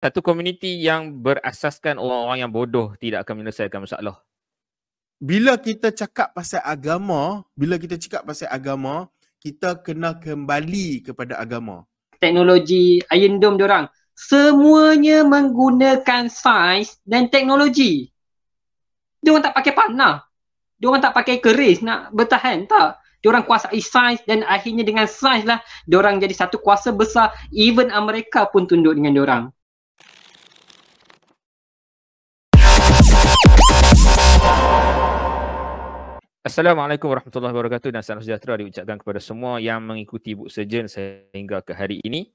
satu komuniti yang berasaskan orang-orang yang bodoh tidak akan menyelesaikan masalah. Bila kita cakap pasal agama, kita kena kembali kepada agama. Teknologi Iron Dome diorang semuanya menggunakan sains dan teknologi. Diorang tak pakai panah. Diorang tak pakai keris nak bertahan, tak. Diorang kuasai sains dan akhirnya dengan sains lah diorang jadi satu kuasa besar. Even Amerika pun tunduk dengan diorang. Assalamualaikum warahmatullahi wabarakatuh dan salam sejahtera diucapkan kepada semua yang mengikuti Book Surgeon sehingga ke hari ini.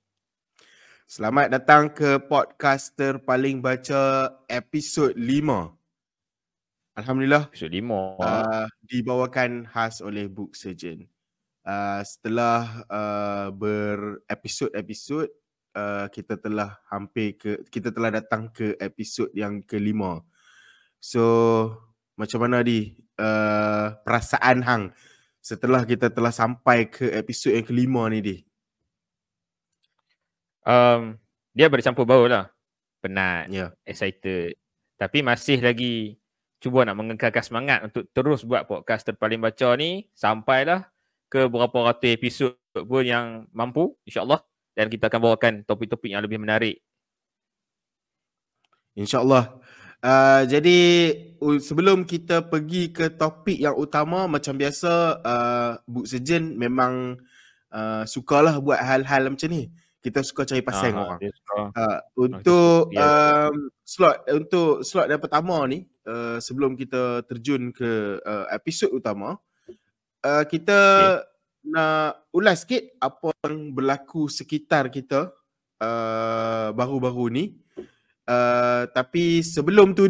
Selamat datang ke podcaster paling baca episod 5. Alhamdulillah. Episod 5. Dibawakan khas oleh Book Surgeon. Setelah berepisod-episod, kita telah datang ke episod yang ke-5. So, macam mana perasaan hang setelah kita telah sampai ke episod yang ke-5 ni di? Dia bercampur bau lah. Penat, excited. Tapi masih lagi cuba nak mengekalkan semangat untuk terus buat podcast terpaling baca ni sampailah ke berapa ratus episod pun yang mampu, insyaAllah. Dan kita akan bawakan topik-topik yang lebih menarik. InsyaAllah. Jadi sebelum kita pergi ke topik yang utama, macam biasa Book Surgeon memang sukalah buat hal-hal macam ni. Kita suka cari pasal orang. Untuk slot yang pertama ni, sebelum kita terjun ke episod utama, kita nak ulas sikit apa yang berlaku sekitar kita baru-baru ni. Tapi sebelum tu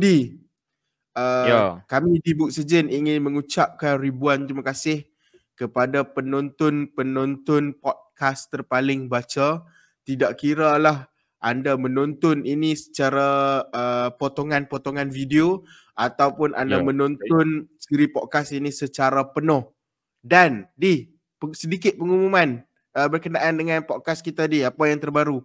kami di Book Surgeon ingin mengucapkan ribuan terima kasih kepada penonton-penonton podcast terpaling baca. Tidak kiralah anda menonton ini secara potongan-potongan video ataupun anda menonton siri podcast ini secara penuh. Dan sedikit pengumuman berkenaan dengan podcast kita apa yang terbaru?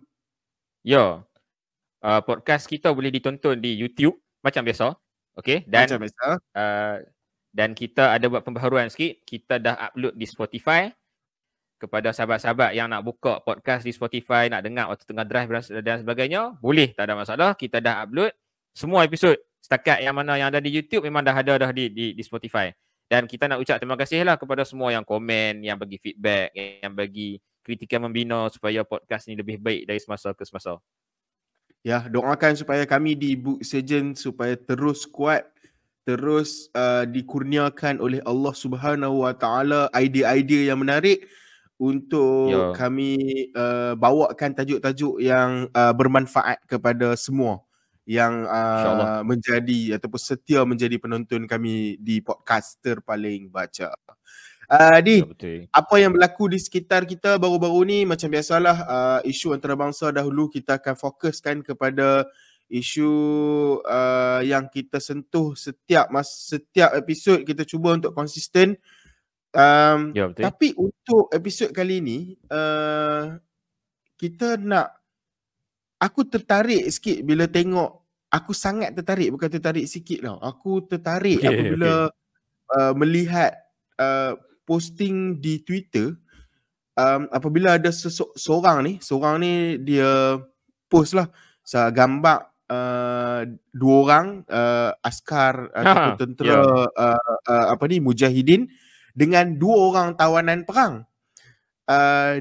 Podcast kita boleh ditonton di YouTube macam biasa. Okay? Dan, macam biasa. Dan kita ada buat pembaharuan sikit. Kita dah upload di Spotify. Kepada sahabat-sahabat yang nak buka podcast di Spotify, nak dengar waktu tengah drive dan sebagainya, boleh, tak ada masalah. Kita dah upload semua episod. Setakat yang mana yang ada di YouTube memang dah ada dah di Spotify. Dan kita nak ucap terima kasih lah kepada semua yang komen, yang bagi feedback, yang bagi kritikan membina supaya podcast ni lebih baik dari semasa ke semasa. Ya, doakan supaya kami di Book Surgeon supaya terus kuat, terus dikurniakan oleh Allah Subhanahu Wa Taala idea-idea yang menarik untuk kami bawakan tajuk-tajuk yang bermanfaat kepada semua yang menjadi ataupun setia menjadi penonton kami di podcast terpaling baca. Apa yang berlaku di sekitar kita baru-baru ni, macam biasalah isu antarabangsa dahulu kita akan fokuskan kepada isu yang kita sentuh setiap episod. Kita cuba untuk konsisten. Tapi untuk episod kali ni aku tertarik sikit bila tengok. Aku sangat tertarik, bukan tertarik sikit tau. Aku tertarik apabila melihat posting di Twitter, apabila ada seorang ni dia post lah gambar dua orang askar ataupun tentera mujahidin dengan dua orang tawanan perang.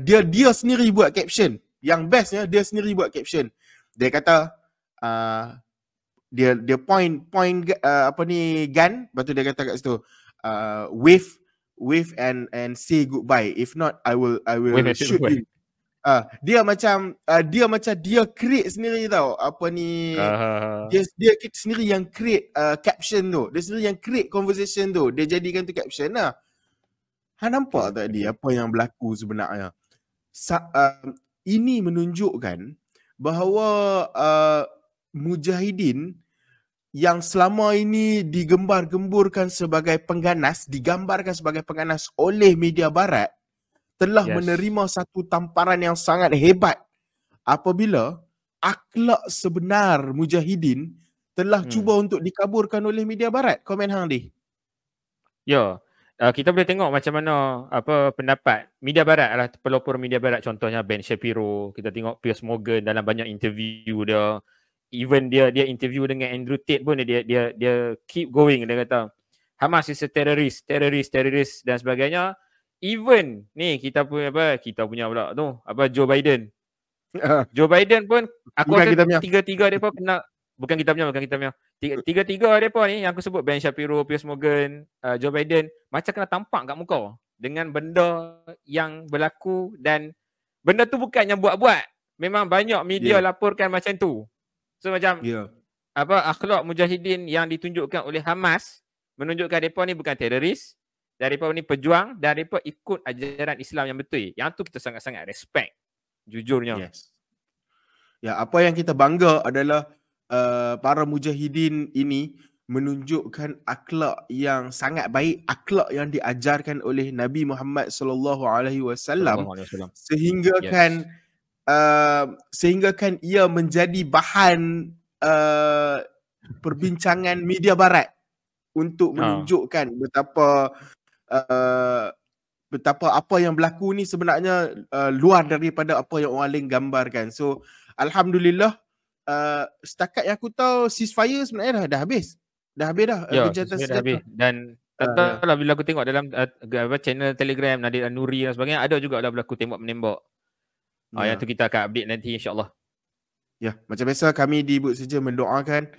Dia sendiri buat caption. Yang bestnya dia sendiri buat caption. Dia kata dia point gun, lepas tu dia kata kat situ wave and say goodbye. If not I will shoot you. Dia macam dia create sendiri tau. Dia sendiri yang create caption tu. Dia sendiri yang create conversation tu. Dia jadikan tu caption lah. Nampak tak apa yang berlaku sebenarnya? Ini menunjukkan bahawa mujahidin yang selama ini digambarkan sebagai pengganas oleh media barat telah menerima satu tamparan yang sangat hebat apabila akhlak sebenar mujahidin telah cuba untuk dikaburkan oleh media barat. Komen hang di. Ya. Kita boleh tengok macam mana pendapat media barat adalah pelopor media barat, contohnya Ben Shapiro, kita tengok Piers Morgan dalam banyak interview dia, even dia interview dengan Andrew Tate pun dia keep going, dia kata Hamas is a terrorist dan sebagainya. Even ni kita punya pula tu Joe Biden. Joe Biden pun aku rasa tiga-tiga depa kena, bukan kita punya. Tiga-tiga depa ni yang aku sebut, Ben Shapiro, Piers Morgan, Joe Biden, macam kena tampak kat muka dengan benda yang berlaku, dan benda tu bukannya buat-buat. Memang banyak media laporkan macam tu. So macam akhlak mujahidin yang ditunjukkan oleh Hamas menunjukkan depa ni bukan teroris, dan depa ni pejuang, dan depa ikut ajaran Islam yang betul. Yang tu kita sangat-sangat respect, jujurnya. Yes. Ya, apa yang kita bangga adalah para mujahidin ini menunjukkan akhlak yang sangat baik, akhlak yang diajarkan oleh Nabi Muhammad sallallahu alaihi wasallam, sehingga kan ia menjadi bahan perbincangan media barat untuk menunjukkan betapa apa yang berlaku ni sebenarnya luar daripada apa yang orang lain gambarkan. So alhamdulillah, setakat yang aku tahu ceasefire sebenarnya dah habis. Dah habis dah. Ya, dah habis. Dan lah bila aku tengok dalam channel Telegram Nadir Nuri dan sebagainya, ada juga dah berlaku tembak-menembak. Yang tu kita akan update nanti, insyaAllah. Ya, macam biasa kami di Buk Sejen mendoakan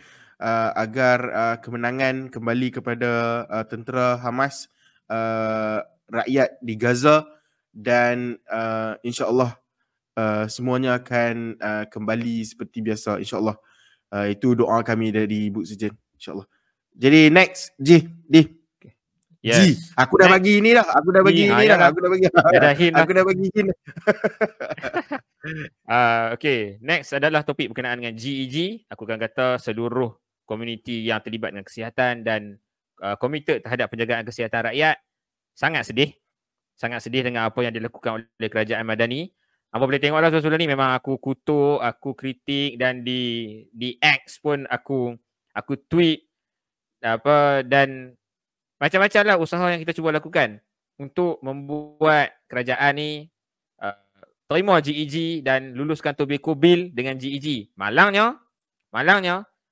agar kemenangan kembali kepada tentera Hamas, rakyat di Gaza, dan insyaAllah semuanya akan kembali seperti biasa, insyaAllah. Itu doa kami dari Buk Sejen, insyaAllah. Jadi next, Ji. Yes. Ji, aku dah bagi ni dah. Aku dah bagi ni dah. Aku dah bagi. Aku dah bagi hint. Okay, next adalah topik berkenaan dengan GEG. Aku akan kata seluruh komuniti yang terlibat dengan kesihatan dan komited terhadap penjagaan kesihatan rakyat sangat sedih dengan apa yang dilakukan oleh kerajaan Madani. Apa boleh tengoklah sebelum ni memang aku kutuk, aku kritik, dan di X pun aku tweet dan macam-macam lah usaha yang kita cuba lakukan untuk membuat kerajaan ni terima GEG dan luluskan Tobacco Bill dengan GEG. Malangnya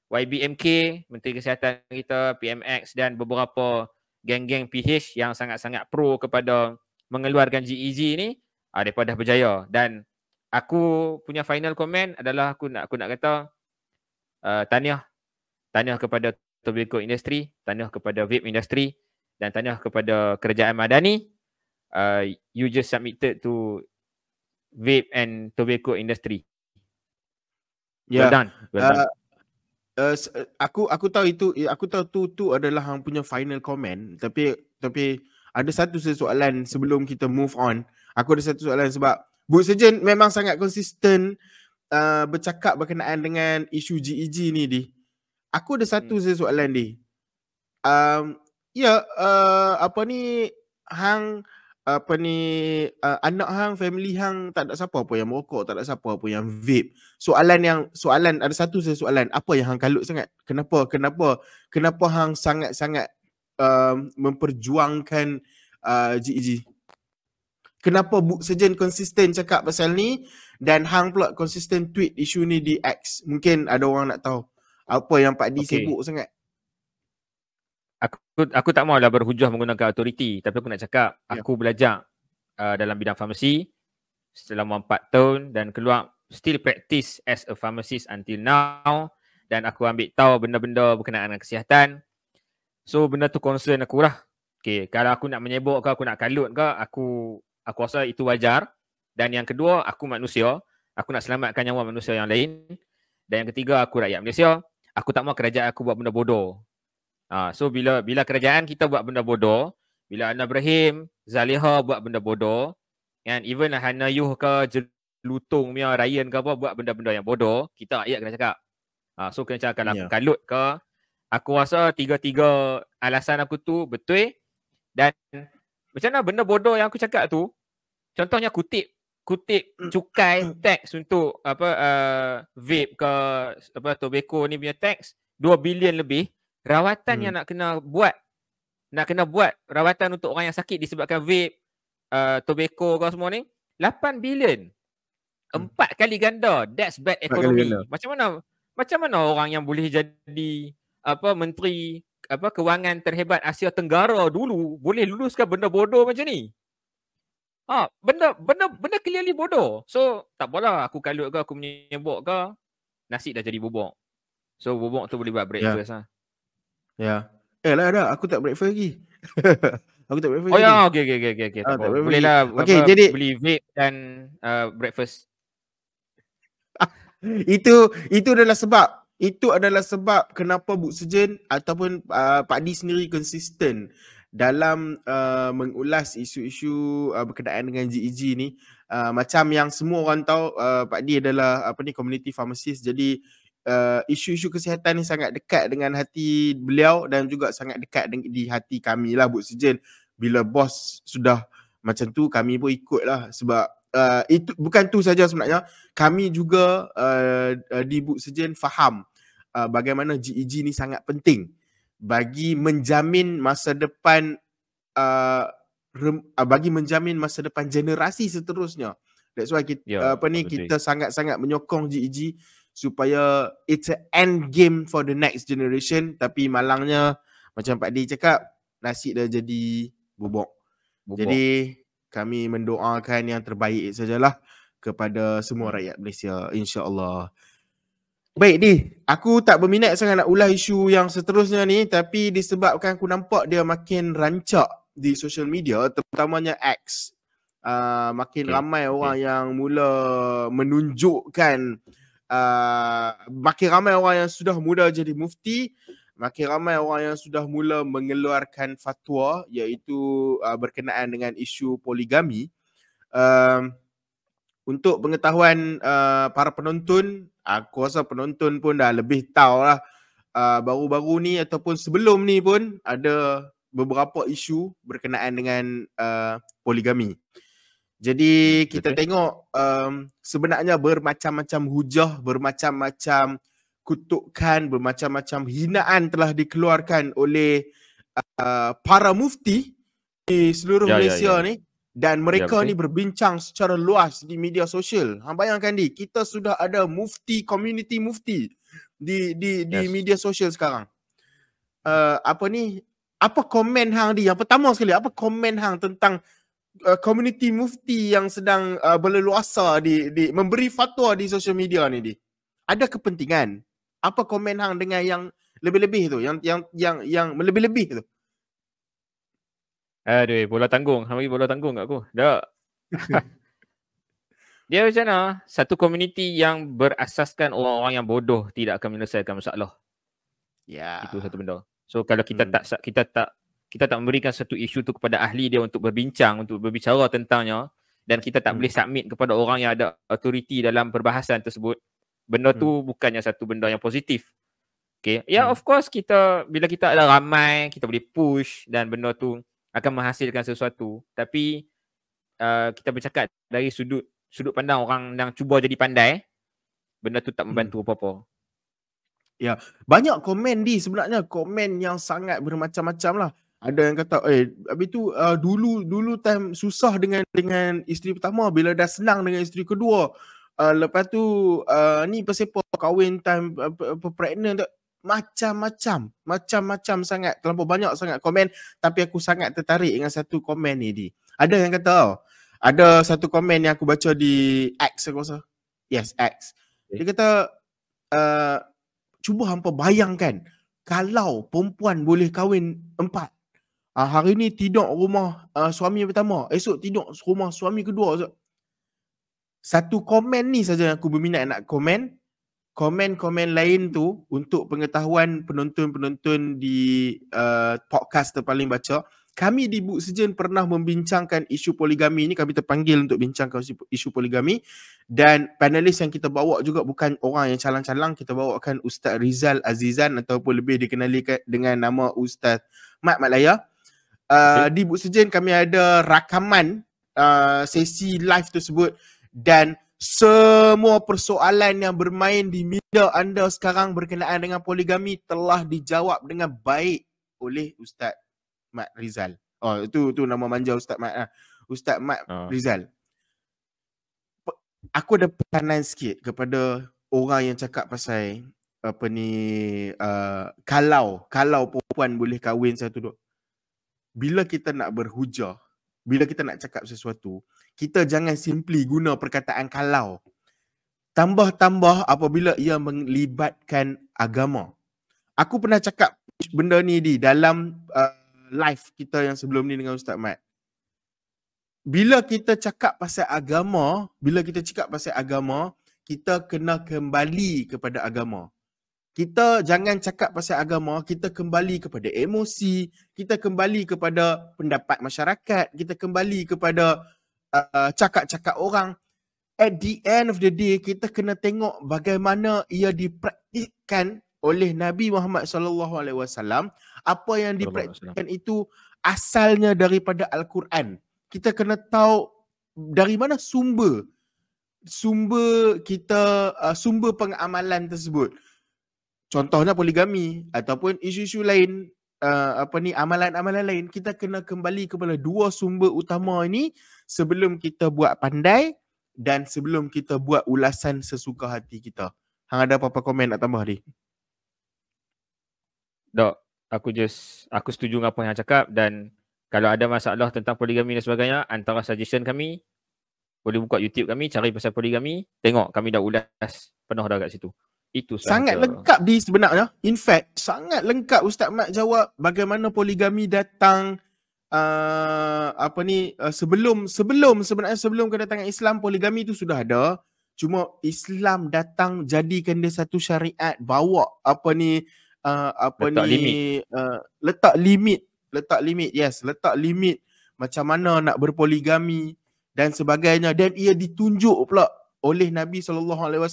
YBMK, Menteri Kesihatan kita, PMX dan beberapa geng-geng PH yang sangat-sangat pro kepada mengeluarkan GEG ni, mereka dah berjaya. Dan aku punya final comment adalah aku nak kata tahniah kepada tobacco industry, tahniah kepada vape industry, dan tahniah kepada kerajaan Madani. You just submitted to vape and tobacco industry. Well done. Aku tahu tu adalah hang punya final comment, tapi ada satu soalan sebelum kita move on. Aku ada satu soalan sebab Buk Sejen memang sangat konsisten bercakap berkenaan dengan isu GEG ni di. Aku ada satu soalan di. Anak hang, family hang tak ada siapa apa yang merokok, tak ada siapa apa yang vape. Soalan ada satu soalan, apa yang hang kalut sangat? Kenapa hang sangat-sangat memperjuangkan GEG? Kenapa Buk Sejen konsisten cakap pasal ni dan hang pula konsisten tweet isu ni di X? Mungkin ada orang nak tahu apa yang Pak D sibuk sangat. Aku tak maulah berhujah menggunakan autoriti, tapi aku nak cakap aku belajar dalam bidang farmasi selama 4 tahun dan keluar still practice as a pharmacist until now, dan aku ambil tahu benda-benda berkenaan dengan kesihatan. So benda tu concern aku lah. Okay, kalau aku nak menyebok ke, aku nak kalut ke, aku rasa itu wajar. Dan yang kedua, aku manusia, aku nak selamatkan nyawa manusia yang lain. Dan yang ketiga, aku rakyat Malaysia. Aku tak mahu kerajaan aku buat benda bodoh. So bila kerajaan kita buat benda bodoh, bila Anna Ibrahim, Zaliha buat benda bodoh, and even Hana Yuh ke Jelutung, Mia Ryan ke apa buat benda-benda yang bodoh, kita rakyat kena cakap. So kena cakap kalau aku kalut ke, aku rasa tiga-tiga alasan aku tu betul. Dan macam mana benda bodoh yang aku cakap tu, contohnya kutip kutip cukai tax untuk vape ke tobacco ni punya tax 2 bilion lebih. Rawatan yang nak kena buat rawatan untuk orang yang sakit disebabkan vape, tobacco ke semua ni 8 bilion. 4 kali ganda. That's bad economy. Macam mana orang yang boleh jadi menteri kewangan terhebat Asia Tenggara dulu boleh luluskan benda bodoh macam ni? Benda clearly bodoh. So tak apalah aku kalut ke, aku menyebok ke, nasi dah jadi bubuk. So bubuk tu boleh buat breakfast lah. Ya. Lah dah, aku tak breakfast lagi. Aku tak breakfast lagi. Okey. Boleh lah jadi beli vape dan breakfast. Itu adalah sebab kenapa Book Sejen ataupun Pak D sendiri konsisten dalam mengulas isu-isu berkenaan dengan GEG ni. Macam yang semua orang tahu, Pak D adalah community pharmacist. Jadi isu-isu kesihatan ni sangat dekat dengan hati beliau dan juga sangat dekat di hati kami lah Book Sejen. Bila bos sudah macam tu, kami pun ikut lah. Sebab itu bukan tu saja sebenarnya, kami juga di Book Sejen faham bagaimana GEG ni sangat penting bagi menjamin masa depan generasi seterusnya. That's why kita sangat-sangat menyokong GEG supaya it's an end game for the next generation. Tapi malangnya macam Pak D cakap, nasi dah jadi bubuk. Jadi kami mendoakan yang terbaik sajalah kepada semua rakyat Malaysia, insya-Allah. Baik Di, aku tak berminat sangat nak ulas isu yang seterusnya ni, tapi disebabkan aku nampak dia makin rancak di social media, terutamanya X. Makin ramai orang yang mula menunjukkan, makin ramai orang yang sudah mula jadi mufti, makin ramai orang yang sudah mula mengeluarkan fatwa iaitu berkenaan dengan isu poligami. Untuk pengetahuan para penonton, aku rasa penonton pun dah lebih tahu lah. Baru-baru ni ataupun sebelum ni pun ada beberapa isu berkenaan dengan poligami. Jadi kita tengok sebenarnya bermacam-macam hujah, bermacam-macam kutukan, bermacam-macam hinaan telah dikeluarkan oleh para mufti di seluruh Malaysia ni, dan mereka ni berbincang secara luas di media sosial. Bayangkan Di, kita sudah ada mufti, community mufti di media sosial sekarang. Apa komen hang Di? Yang pertama sekali, apa komen hang tentang community mufti yang sedang berleluasa di memberi fatwa di social media ni Di? Ada kepentingan? Apa komen hang dengan yang lebih-lebih tu, yang melebih-lebih tu? Aduh, bola tanggung. Hang bagi bola tanggung kat aku. Tak. Dia macam mana? Satu komuniti yang berasaskan orang-orang yang bodoh tidak akan menyelesaikan masalah. Ya. Itu satu benda. So kalau kita tak memberikan satu isu tu kepada ahli dia untuk berbincang, untuk berbicara tentangnya, dan kita tak boleh submit kepada orang yang ada authority dalam perbahasan tersebut, benda tu bukannya satu benda yang positif. Okay. Ya, of course bila kita ada ramai, kita boleh push dan benda tu akan menghasilkan sesuatu. Tapi kita bercakap dari sudut pandang orang yang cuba jadi pandai, benda tu tak membantu apa-apa. Ya, banyak komen Di, sebenarnya komen yang sangat bermacam-macam lah. Ada yang kata, habis tu dulu time susah dengan isteri pertama, bila dah senang dengan isteri kedua. Lepas tu ni pasal kahwin time pregnant tu, macam-macam sangat, terlampau banyak sangat komen. Tapi aku sangat tertarik dengan satu komen ni Di. Ada yang kata, ada satu komen yang aku baca di X, aku rasa. Yes, X. Dia kata, cuba hampa bayangkan kalau perempuan boleh kahwin 4. Hari ni tidur rumah suami pertama, esok tidur rumah suami kedua. Satu komen ni saja yang aku berminat nak komen. Komen-komen lain tu untuk pengetahuan penonton-penonton di podcast terpaling baca. Kami di Book Sejen pernah membincangkan isu poligami ni. Kami terpanggil untuk bincangkan isu poligami. Dan panelis yang kita bawa juga bukan orang yang calang-calang. Kita bawakan Ustaz Rizal Azizan ataupun lebih dikenali dengan nama Ustaz Mat Laya. Di Book Sejen kami ada rakaman sesi live tersebut dan semua persoalan yang bermain di media anda sekarang berkenaan dengan poligami telah dijawab dengan baik oleh Ustaz Mat Rizal. Oh, itu nama manja Ustaz Mat. Ustaz Mat Rizal. Aku ada peranan sikit kepada orang yang cakap pasal apa ni kalau perempuan boleh kahwin satu dua. Bila kita nak berhujah, bila kita nak cakap sesuatu, kita jangan simply guna perkataan kalau. Tambah-tambah apabila ia melibatkan agama. Aku pernah cakap benda ni di dalam live kita yang sebelum ni dengan Ustaz Mat. Bila kita cakap pasal agama, kita kena kembali kepada agama. Kita jangan cakap pasal agama, kita kembali kepada emosi, kita kembali kepada pendapat masyarakat, kita kembali kepada cakap-cakap orang. At the end of the day, kita kena tengok bagaimana ia dipraktikkan oleh Nabi Muhammad SAW. Apa yang dipraktikkan itu asalnya daripada Al-Quran. Kita kena tahu dari mana sumber pengamalan tersebut. Contohnya poligami ataupun isu-isu lain, amalan-amalan lain, kita kena kembali kepada dua sumber utama ini sebelum kita buat pandai dan sebelum kita buat ulasan sesuka hati kita. Hang ada apa-apa komen nak tambah ni? Dok, aku setuju dengan apa yang cakap, dan kalau ada masalah tentang poligami dan sebagainya, antara suggestion kami, boleh buka YouTube kami, cari pasal poligami, tengok kami dah ulas penuh dah kat situ. Itu sangat lengkap di sebenarnya. In fact, sangat lengkap Ustaz Mat jawab bagaimana poligami datang sebelum kedatangan Islam. Poligami itu sudah ada. Cuma Islam datang jadikan dia satu syariat, bawa letak limit macam mana nak berpoligami dan sebagainya, dan ia ditunjuk pula oleh Nabi SAW.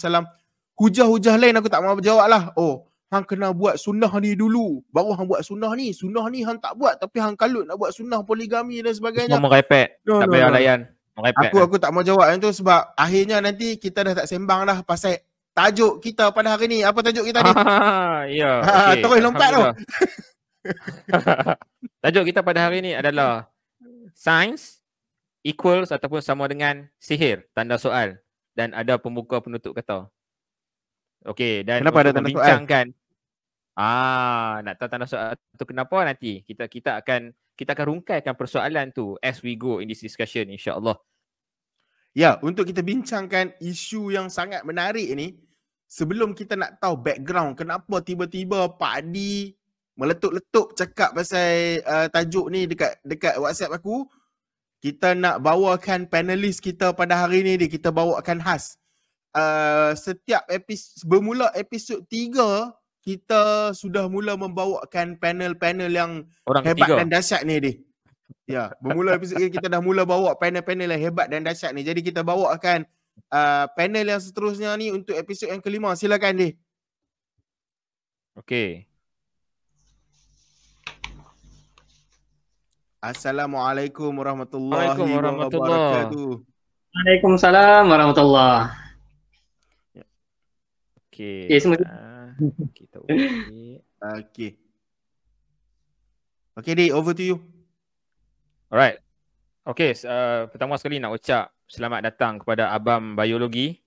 Hujah-hujah lain aku tak mahu jawab lah. Oh, hang kena buat sunnah ni dulu, baru hang buat sunnah ni hang tak buat, tapi hang kalut nak buat sunnah poligami dan sebagainya. Semua merepek, tak payah layan. Aku tak mahu jawab yang tu sebab akhirnya nanti kita dah tak sembang dah pasal tajuk kita pada hari ni. Apa tajuk kita ni? Ya, okey. Terus lompat tu. Tajuk kita pada hari ni adalah Sains equals ataupun sama dengan sihir, tanda soal, dan ada pembuka penutup kata. Okey, dan kenapa ada tanda soal? Nak tahu tanda soal tu kenapa, nanti kita akan rungkaikan persoalan tu as we go in this discussion, insya-Allah. Ya, untuk kita bincangkan isu yang sangat menarik ni, sebelum kita nak tahu background kenapa tiba-tiba Pak Adi meletup-letup cakap pasal tajuk ni dekat WhatsApp aku, kita nak bawakan panelis kita pada hari ni, kita bawakan khas. Setiap bermula episod 3, kita sudah mula membawakan panel-panel yang orang hebat ketiga dan dahsyat ni dia. Ya, bermula episod kita dah mula bawa panel-panel yang hebat dan dahsyat ni. Jadi kita bawakan panel yang seterusnya ni untuk episod yang kelima. Silakan dia. Okey. Assalamualaikum warahmatullahi wabarakatuh. Waalaikumsalam warahmatullahi. Okey. Semua kita okey. Okey, Dik, over to you. Alright. Okey, pertama sekali nak ucap selamat datang kepada Abang Biologi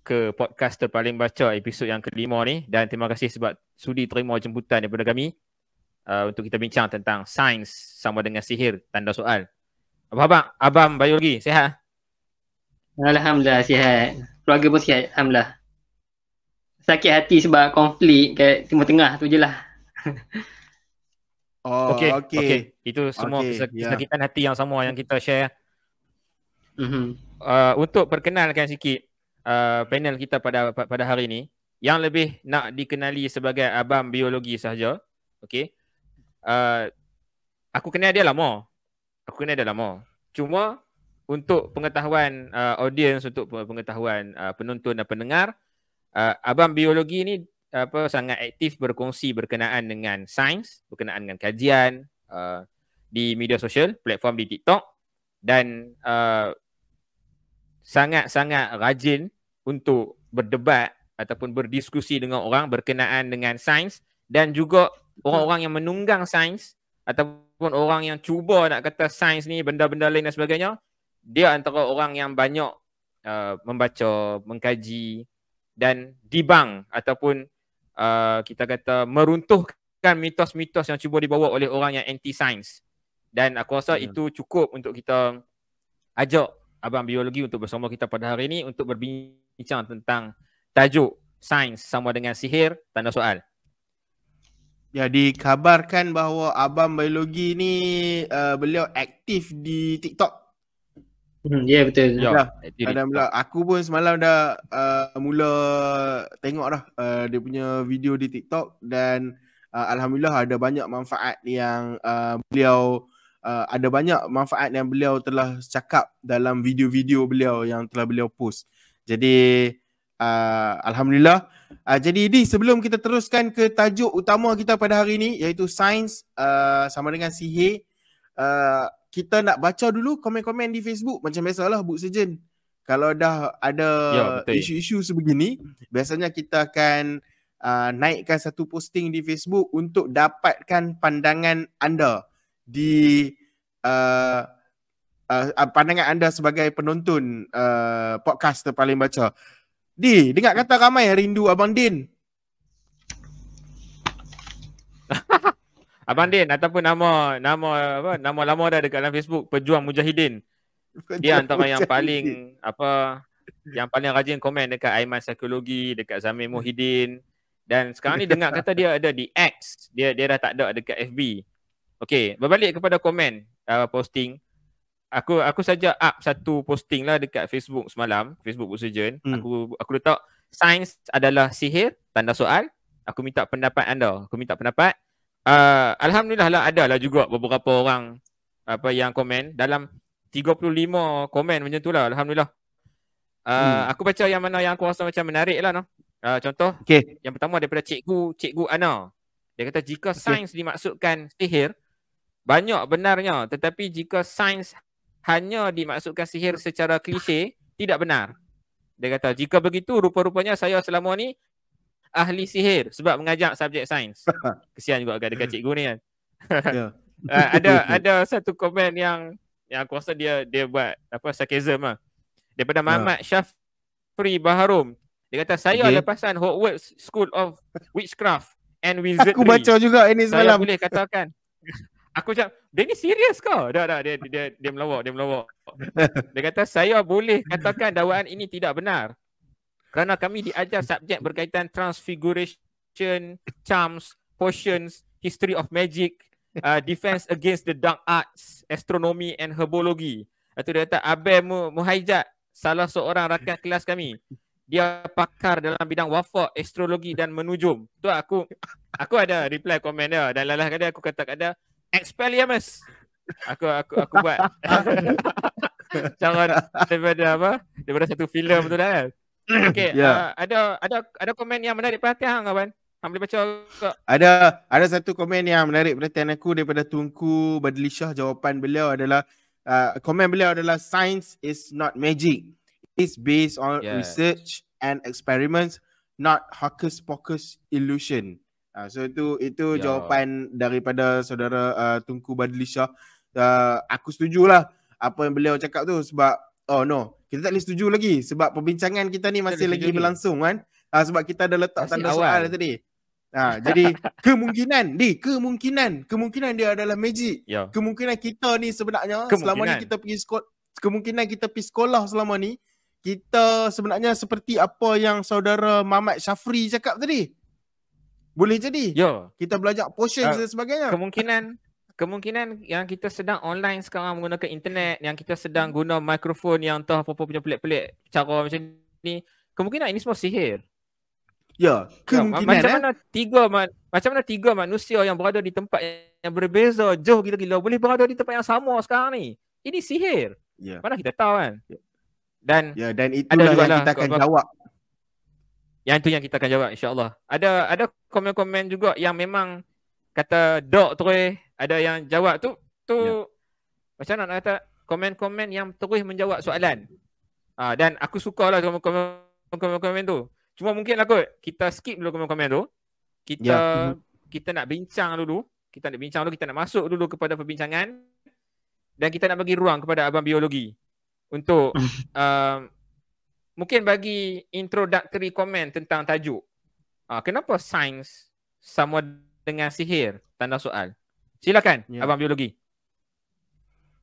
ke podcast terpaling baca episod yang kelima ni, dan terima kasih sebab sudi terima jemputan daripada kami untuk kita bincang tentang sains sama dengan sihir, tanda soal. Apa khabar Abang Biologi? Sihat? Alhamdulillah sihat. Keluarga pun sihat, alhamdulillah. Sakit hati sebab konflik kat Timur Tengah tu je lah. Okey. Itu semua kesakitan hati yang sama yang kita share. Untuk perkenalkan sikit panel kita pada hari ni, yang lebih nak dikenali sebagai Abang Biologi sahaja. Okey. Aku kenal dia lama. Cuma untuk pengetahuan audience, untuk pengetahuan penonton dan pendengar, Abang Biologi ni sangat aktif berkongsi berkenaan dengan sains, berkenaan dengan kajian di media sosial, platform di TikTok, dan sangat-sangat rajin untuk berdebat ataupun berdiskusi dengan orang berkenaan dengan sains, dan juga orang-orang yang menunggang sains ataupun orang yang cuba nak kata sains ni benda-benda lain dan sebagainya, dia antara orang yang banyak membaca, mengkaji dan debunk ataupun kita kata meruntuhkan mitos-mitos yang cuba dibawa oleh orang yang anti sains. Dan aku rasa itu cukup untuk kita ajak Abang Biologi untuk bersama kita pada hari ini untuk berbincang tentang tajuk sains sama dengan sihir, tanda soal. Ya, dikabarkan bahawa Abang Biologi ni beliau aktif di TikTok. Ya, betul. Ya, Alhamdulillah. Aku pun semalam dah mula tengok dah dia punya video di TikTok, dan alhamdulillah ada banyak manfaat yang beliau telah cakap dalam video-video beliau yang telah beliau post. Jadi alhamdulillah. Jadi Di, sebelum kita teruskan ke tajuk utama kita pada hari ini, iaitu sains sama dengan sihir, kita nak baca dulu komen-komen di Facebook. Macam biasalah Book Surgeon, kalau dah ada isu-isu sebegini, biasanya kita akan naikkan satu posting di Facebook untuk dapatkan pandangan anda di pandangan anda sebagai penonton podcast Terpaling Baca. Di, dengar kata ramai rindu Abang Din. Abang Din ataupun nama lama dah dekat dalam Facebook, Pejuang Mujahidin. Dia antara yang paling yang paling rajin komen dekat Aiman Psikologi, dekat Zamir Muhyiddin, dan sekarang ni dengar kata dia ada di X. Dia dah tak ada dekat FB. Okey, berbalik kepada komen posting. Aku saja up satu posting lah dekat Facebook semalam, Facebook Book Surgeon. Aku letak sains adalah sihir, tanda soal. Aku minta pendapat anda. Aku minta pendapat. Alhamdulillah lah, ada lah juga beberapa orang yang komen. Dalam 35 komen macam tu lah, alhamdulillah. Aku baca yang mana yang aku rasa macam menarik lah, no. Contoh, yang pertama daripada Cikgu Ana. Dia kata jika sains dimaksudkan sihir, banyak benarnya, tetapi jika sains hanya dimaksudkan sihir secara klise, tidak benar. Dia kata jika begitu, rupa-rupanya saya selama ni ahli sihir sebab mengajar subjek sains. Kesian juga agak dekat cikgu ni kan. Ada satu komen yang aku rasa dia buat sarcasm lah. Daripada Muhammad Syafri Baharum. Dia kata saya lepasan Hogwarts School of Witchcraft and Wizardry. Aku baca juga ini semalam. Saya boleh katakan. Aku cakap, dia ni serius ke? Dah, dia melawak. Dia kata, saya boleh katakan dakwaan ini tidak benar. Kerana kami diajar subjek berkaitan transfiguration, charms, potions, history of magic, defense against the dark arts, astronomy and herbology. Itu dia kata, Abel Muhaijat, salah seorang rakan kelas kami. Dia pakar dalam bidang wafak, astrologi dan menujum. Tu aku ada reply komen dia. Dan lalah kata aku kata kat dia, Expelliarmus. Aku buat cara daripada satu filem tu dah kan. Okey, ada komen yang menarik perhatian kawan. Hang boleh baca ke? Ada satu komen yang menarik perhatian aku daripada Tunku Badlishah. Jawapan beliau adalah komen beliau adalah science is not magic. It's based on research and experiments, not hocus pocus illusion. So itu jawapan daripada saudara Tunku Badlishah. Aku setujulah apa yang beliau cakap tu, sebab kita tak boleh setuju lagi sebab perbincangan kita ni masih lagi berlangsung kan. Sebab kita ada letak tanda soal tadi. Jadi kemungkinan dia adalah magic. Kemungkinan kita ni sebenarnya selama ni kita pergi sekolah, kemungkinan kita pergi sekolah selama ni, kita sebenarnya seperti apa yang saudara Muhammad Syafri cakap tadi. Boleh jadi. Kita belajar potions dan sebagainya. Kemungkinan yang kita sedang online sekarang menggunakan internet, yang kita sedang guna mikrofon yang entah apa-apa punya pelik-pelik cara macam ni, kemungkinan ini semua sihir. Kemungkinan macam mana tiga manusia yang berada di tempat yang berbeza, jauh gila-gila, boleh berada di tempat yang sama sekarang ni. Ini sihir. Mana kita tahu kan? Dan itulah yang kita akan jawab. Yang itu yang kita akan jawab, insya-Allah. Ada komen-komen juga yang memang kata dok terus, ada yang jawab tu macam mana nak kata, komen-komen yang terus menjawab soalan. Dan aku sukalah komen tu. Cuma mungkin lah kot kita skip dulu komen tu. Kita nak bincang dulu. Kita nak masuk dulu kepada perbincangan. Dan kita nak bagi ruang kepada Abang Biologi untuk mungkin bagi introductory comment tentang tajuk. Kenapa sains sama dengan sihir? Tanda soal. Silakan Abang Biologi.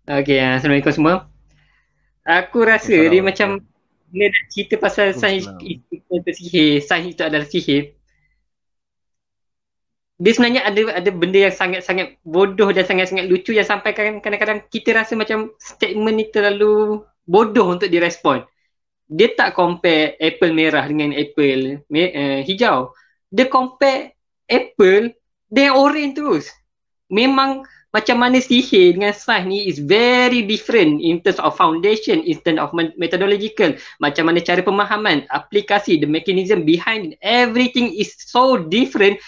Okay, Assalamualaikum semua. Aku rasa dia macam bila nak cerita pasal sains itu sihir, sains itu adalah sihir, dia sebenarnya ada benda yang sangat-sangat bodoh dan sangat-sangat lucu yang sampai kadang-kadang kita rasa macam statement ni terlalu bodoh untuk direspon. Dia tak compare apple merah dengan apple hijau. Dia compare apple dengan orange terus. Memang macam mana sihir dengan sains ni is very different in terms of foundation, in terms of methodological. Macam mana cara pemahaman, aplikasi, the mechanism behind everything is so different.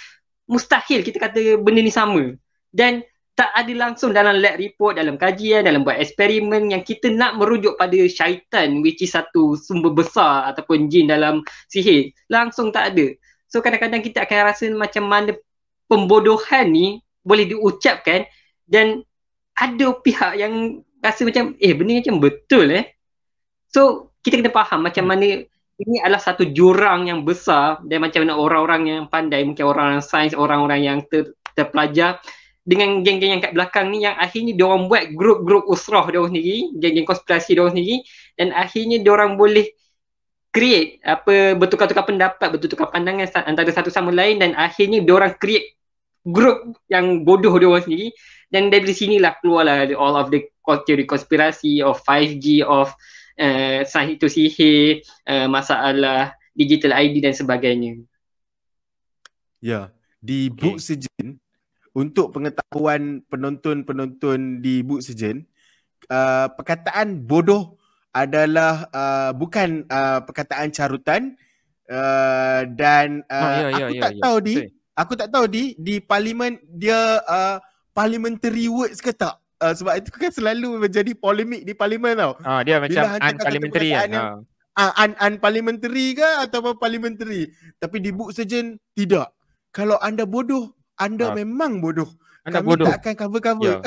Mustahil kita kata benda ni sama. Dan tak ada langsung dalam lab report, dalam kajian, dalam buat eksperimen yang kita nak merujuk pada syaitan, which is satu sumber besar ataupun jin dalam sihir. Langsung tak ada. So kadang-kadang kita akan rasa macam mana pembodohan ni boleh diucapkan dan ada pihak yang rasa macam benda ni macam betul So kita kena faham macam mana ini adalah satu jurang yang besar dan macam mana orang-orang yang pandai, mungkin orang-orang sains, orang-orang yang terpelajar dengan geng-geng yang kat belakang ni yang akhirnya diorang buat grup-grup usrah diorang sendiri, geng-geng konspirasi diorang sendiri, dan akhirnya diorang boleh create bertukar-tukar pendapat, bertukar pandangan antara satu sama lain dan akhirnya diorang create grup yang bodoh diorang sendiri dan dari sinilah keluarlah all of the teori konspirasi of 5G, of sains itu sihir, masalah digital ID dan sebagainya. Ya, di Book Sejen, untuk pengetahuan penonton-penonton di Book Sejen, perkataan bodoh adalah bukan perkataan carutan dan aku tak tahu di parlimen dia parliamentary words ke tak. Sebab itu kan selalu menjadi polemik di parlimen tau. Dia macam unparliamentary kan. Unparliamentary ke atau parliamentary. Tapi di Book Sejen tidak. Kalau anda bodoh, anda memang bodoh. Kami tak akan cover-cover.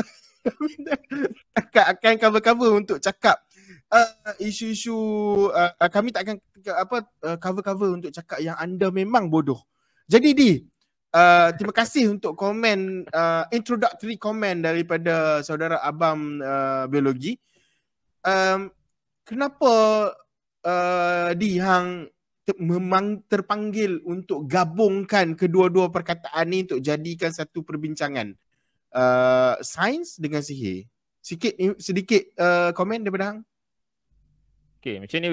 Akan cover-cover untuk cakap isu-isu kami tak akan cover-cover untuk cakap yang anda memang bodoh. Jadi terima kasih untuk komen introductory comment daripada saudara Abang Biologi. Kenapa Hang memang terpanggil untuk gabungkan kedua-dua perkataan ni untuk jadikan satu perbincangan sains dengan sihir? Sedikit komen daripada Hang. Okay, macam ni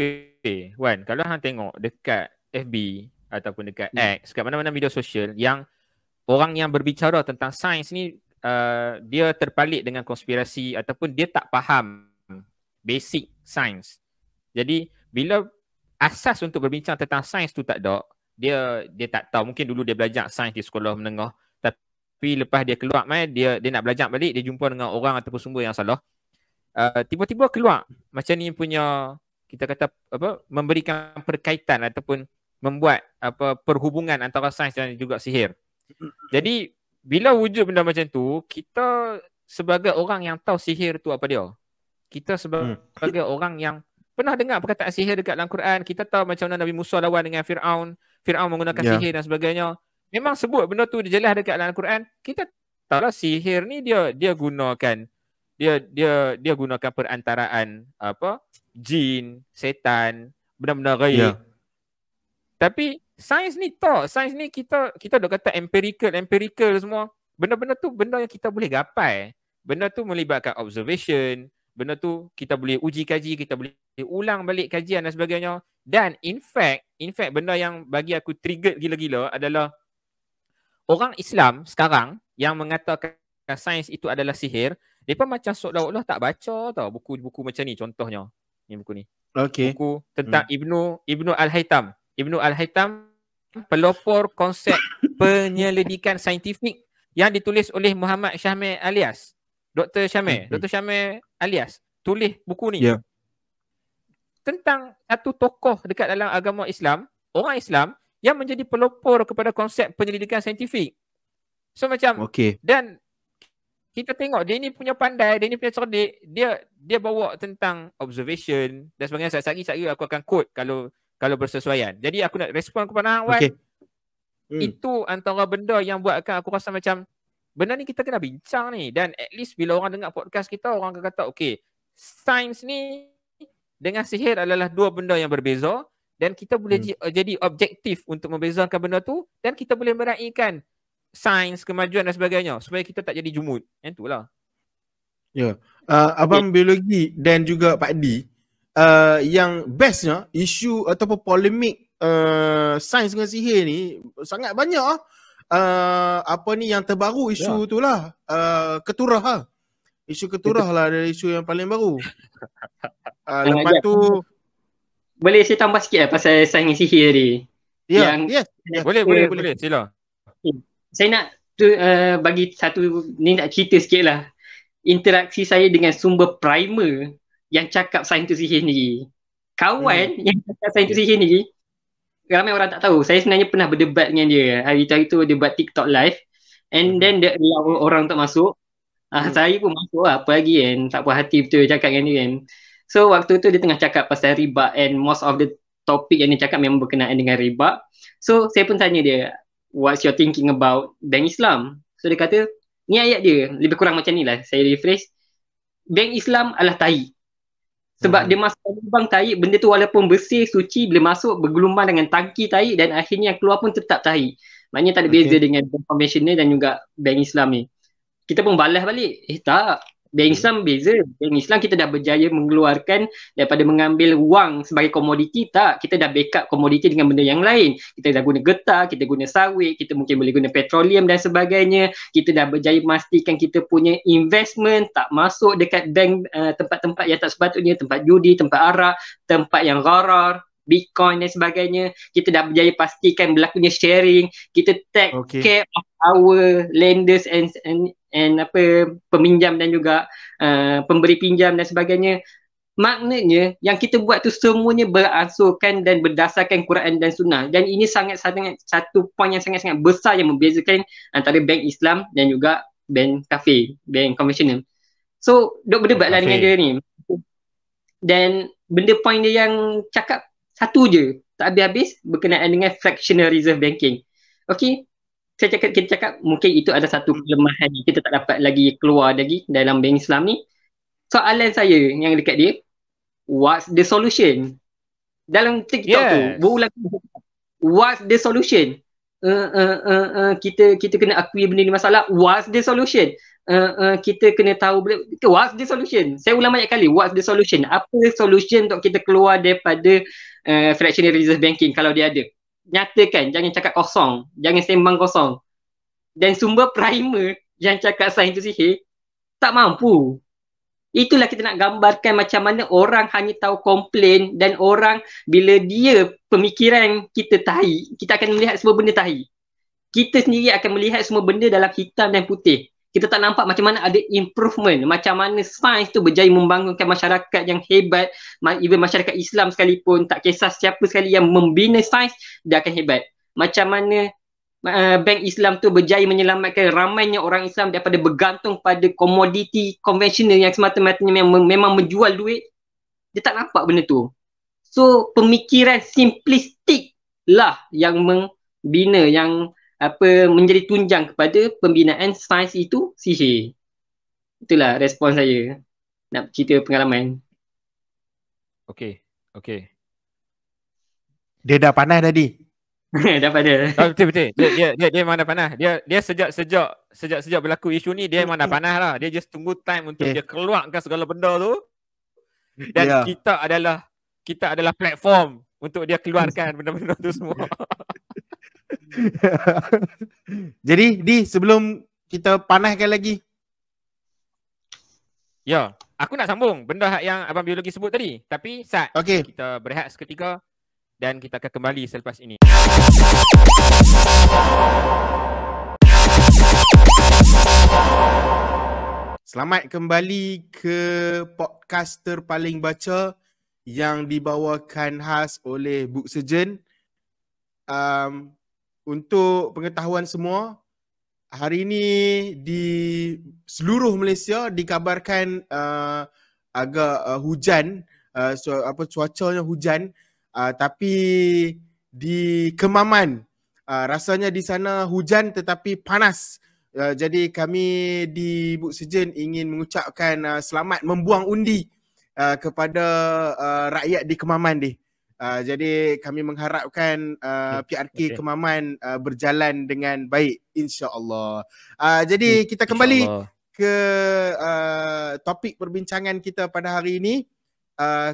Wan, kalau Hang tengok dekat FB ataupun dekat X, kat mana-mana media sosial yang orang yang berbicara tentang sains ni dia terpalit dengan konspirasi ataupun dia tak faham basic sains. Jadi bila asas untuk berbincang tentang sains tu tak ada, dia tak tahu. Mungkin dulu dia belajar sains di sekolah menengah, tapi lepas dia keluar dia nak belajar balik, dia jumpa dengan orang ataupun sumber yang salah. Tiba-tiba keluar macam ni punya, kita kata memberikan perkaitan ataupun membuat perhubungan antara sains dan juga sihir. Jadi bila wujud benda macam tu, kita sebagai orang yang tahu sihir tu apa dia, kita sebagai orang yang pernah dengar perkataan sihir dekat dalam Quran, kita tahu macam mana Nabi Musa lawan dengan Fir'aun menggunakan sihir dan sebagainya. Memang sebut benda tu jelas dekat dalam Quran. Kita tahu lah sihir ni dia gunakan dia gunakan perantaraan jin, setan, benda-benda ghaib. Tapi sains ni tak. Sains ni kita dah kata empirical semua. Benda-benda tu benda yang kita boleh gapai. Benda tu melibatkan observation. Benda tu kita boleh uji kaji, kita boleh ulang balik kajian dan sebagainya. Dan in fact benda yang bagi aku trigger gila-gila adalah orang Islam sekarang yang mengatakan sains itu adalah sihir. Mereka macam seolah-olah tak baca tau buku-buku macam ni, contohnya. Ni buku ni. Okay. Buku tentang Ibnu Al-Haytham. Ibnu Al-Haytham pelopor konsep penyelidikan saintifik yang ditulis oleh Muhammad Syamil Alias. Dr. Syamil Alias tulis buku ni. tentang satu tokoh dekat dalam agama Islam, orang Islam yang menjadi pelopor kepada konsep penyelidikan saintifik. So macam dan kita tengok dia ni punya pandai, dia ni punya cerdik, dia bawa tentang observation dan sebagainya. Sehari-hari aku akan quote kalau bersesuaian. Jadi aku nak respon kepada Wan. Itu antara benda yang buatkan aku rasa macam benda ni kita kena bincang ni, dan at least bila orang dengar podcast kita, orang akan kata okey, sains ni dengan sihir adalah dua benda yang berbeza, dan kita boleh jadi objektif untuk membezakan benda tu, dan kita boleh meraihkan sains, kemajuan dan sebagainya supaya kita tak jadi jumud. Yang itulah. Ya. Abang biologi dan juga Pak D, yang bestnya isu ataupun polemik sains dengan sihir ni sangat banyak apa ni yang terbaru isu tu lah, keturah lah. Isu keturah lah dari isu yang paling baru. Lepas tu boleh saya tambah sikit lah pasal sains sihir ni. Boleh sila. Saya nak bagi satu ni, nak cerita sikit lah interaksi saya dengan sumber primer yang cakap sains tu sihir ni. Kawan yang cakap sains tu sihir ni, ramai orang tak tahu. Saya sebenarnya pernah berdebat dengan dia. Hari tu dia buat TikTok live, and then dia allow orang untuk masuk. Saya pun masuk lah, apa lagi kan, tak puas hati betul cakap dengan dia kan. So waktu tu dia tengah cakap pasal riba, and most of the topic yang dia cakap memang berkenaan dengan riba. So saya pun tanya dia, what's your thinking about Bank Islam? So dia kata, ni ayat dia lebih kurang macam ni lah, saya rephrase. Bank Islam adalah tahi. Sebab dia masuk lubang tahi, benda tu walaupun bersih, suci, bila masuk bergelumbang dengan tangki tahi, dan akhirnya yang keluar pun tetap tahi. Maknanya tak ada beza dengan bank konvensional dan juga bank Islam ni. Kita pun balas balik, tak, bank Islam beza. Bank Islam kita dah berjaya mengeluarkan daripada mengambil wang sebagai komoditi, tak, kita dah backup komoditi dengan benda yang lain. Kita dah guna getah, kita guna sawit, kita mungkin boleh guna petroleum dan sebagainya. Kita dah berjaya memastikan kita punya investment tak masuk dekat bank, tempat-tempat yang tak sepatutnya, tempat judi, tempat arak, tempat yang gharar, Bitcoin dan sebagainya. Kita dah berjaya pastikan berlakunya sharing. Kita take care of our lenders and peminjam dan juga pemberi pinjam dan sebagainya. Maknanya yang kita buat tu semuanya berasaskan dan berdasarkan Quran dan Sunnah, dan ini sangat-sangat satu poin yang sangat-sangat besar yang membezakan antara bank Islam dan juga bank kafir, bank konvensional. So duk berdebatlah dengan dia ni, dan benda poin dia yang cakap satu je, tak habis-habis, berkenaan dengan fractional reserve banking. Okey, kita cakap mungkin itu ada satu kelemahan yang kita tak dapat lagi keluar lagi dalam bank Islam ni. Soalan saya yang dekat dia, what's the solution? Dalam TikTok tu berulang, what's the solution? Kita kena akui benda ni masalah. What's the solution? Kita kena tahu what's the solution. Saya ulang banyak kali, what's the solution? Apa solution untuk kita keluar daripada fractional reserve banking kalau dia ada? Nyatakan, jangan cakap kosong, jangan sembang kosong. Dan sumber primer yang cakap sains tu sihir tak mampu. Itulah kita nak gambarkan macam mana orang hanya tahu komplain, dan orang bila dia pemikiran kita tahi, kita akan melihat semua benda tahi. Kita sendiri akan melihat semua benda dalam hitam dan putih. Kita tak nampak macam mana ada improvement, macam mana sains tu berjaya membangunkan masyarakat yang hebat. Even masyarakat Islam sekalipun, tak kisah siapa sekali yang membina sains, dia akan hebat. Macam mana bank Islam tu berjaya menyelamatkan ramainya orang Islam daripada bergantung pada komoditi konvensional yang semata-matanya memang menjual duit. Dia tak nampak benda tu. So pemikiran simplistik lah yang membina, yang menjadi tunjang kepada pembinaan sains itu sihir. Itulah respon saya nak cerita pengalaman. Okey. Dia dah panas tadi. Dah panas. Betul. Dia memang dah panas. Dia sejak berlaku isu ni, dia memang dah panas lah. Dia just tunggu time untuk dia keluarkan segala benda tu. Dan kita adalah platform untuk dia keluarkan benda-benda tu semua. Jadi sebelum kita panaskan lagi, aku nak sambung benda yang Abang Biologi sebut tadi. Tapi kita berehat seketika dan kita akan kembali selepas ini. Selamat kembali ke podcaster paling baca yang dibawakan khas oleh Book Surgeon. Untuk pengetahuan semua, hari ini di seluruh Malaysia dikabarkan agak hujan, cuacanya hujan, tapi di Kemaman rasanya di sana hujan tetapi panas. Jadi kami di Book Surgeon ingin mengucapkan selamat membuang undi kepada rakyat di Kemaman ni. Jadi kami mengharapkan PRK Kemaman berjalan dengan baik, insya-Allah. Jadi kita kembali ke topik perbincangan kita pada hari ini.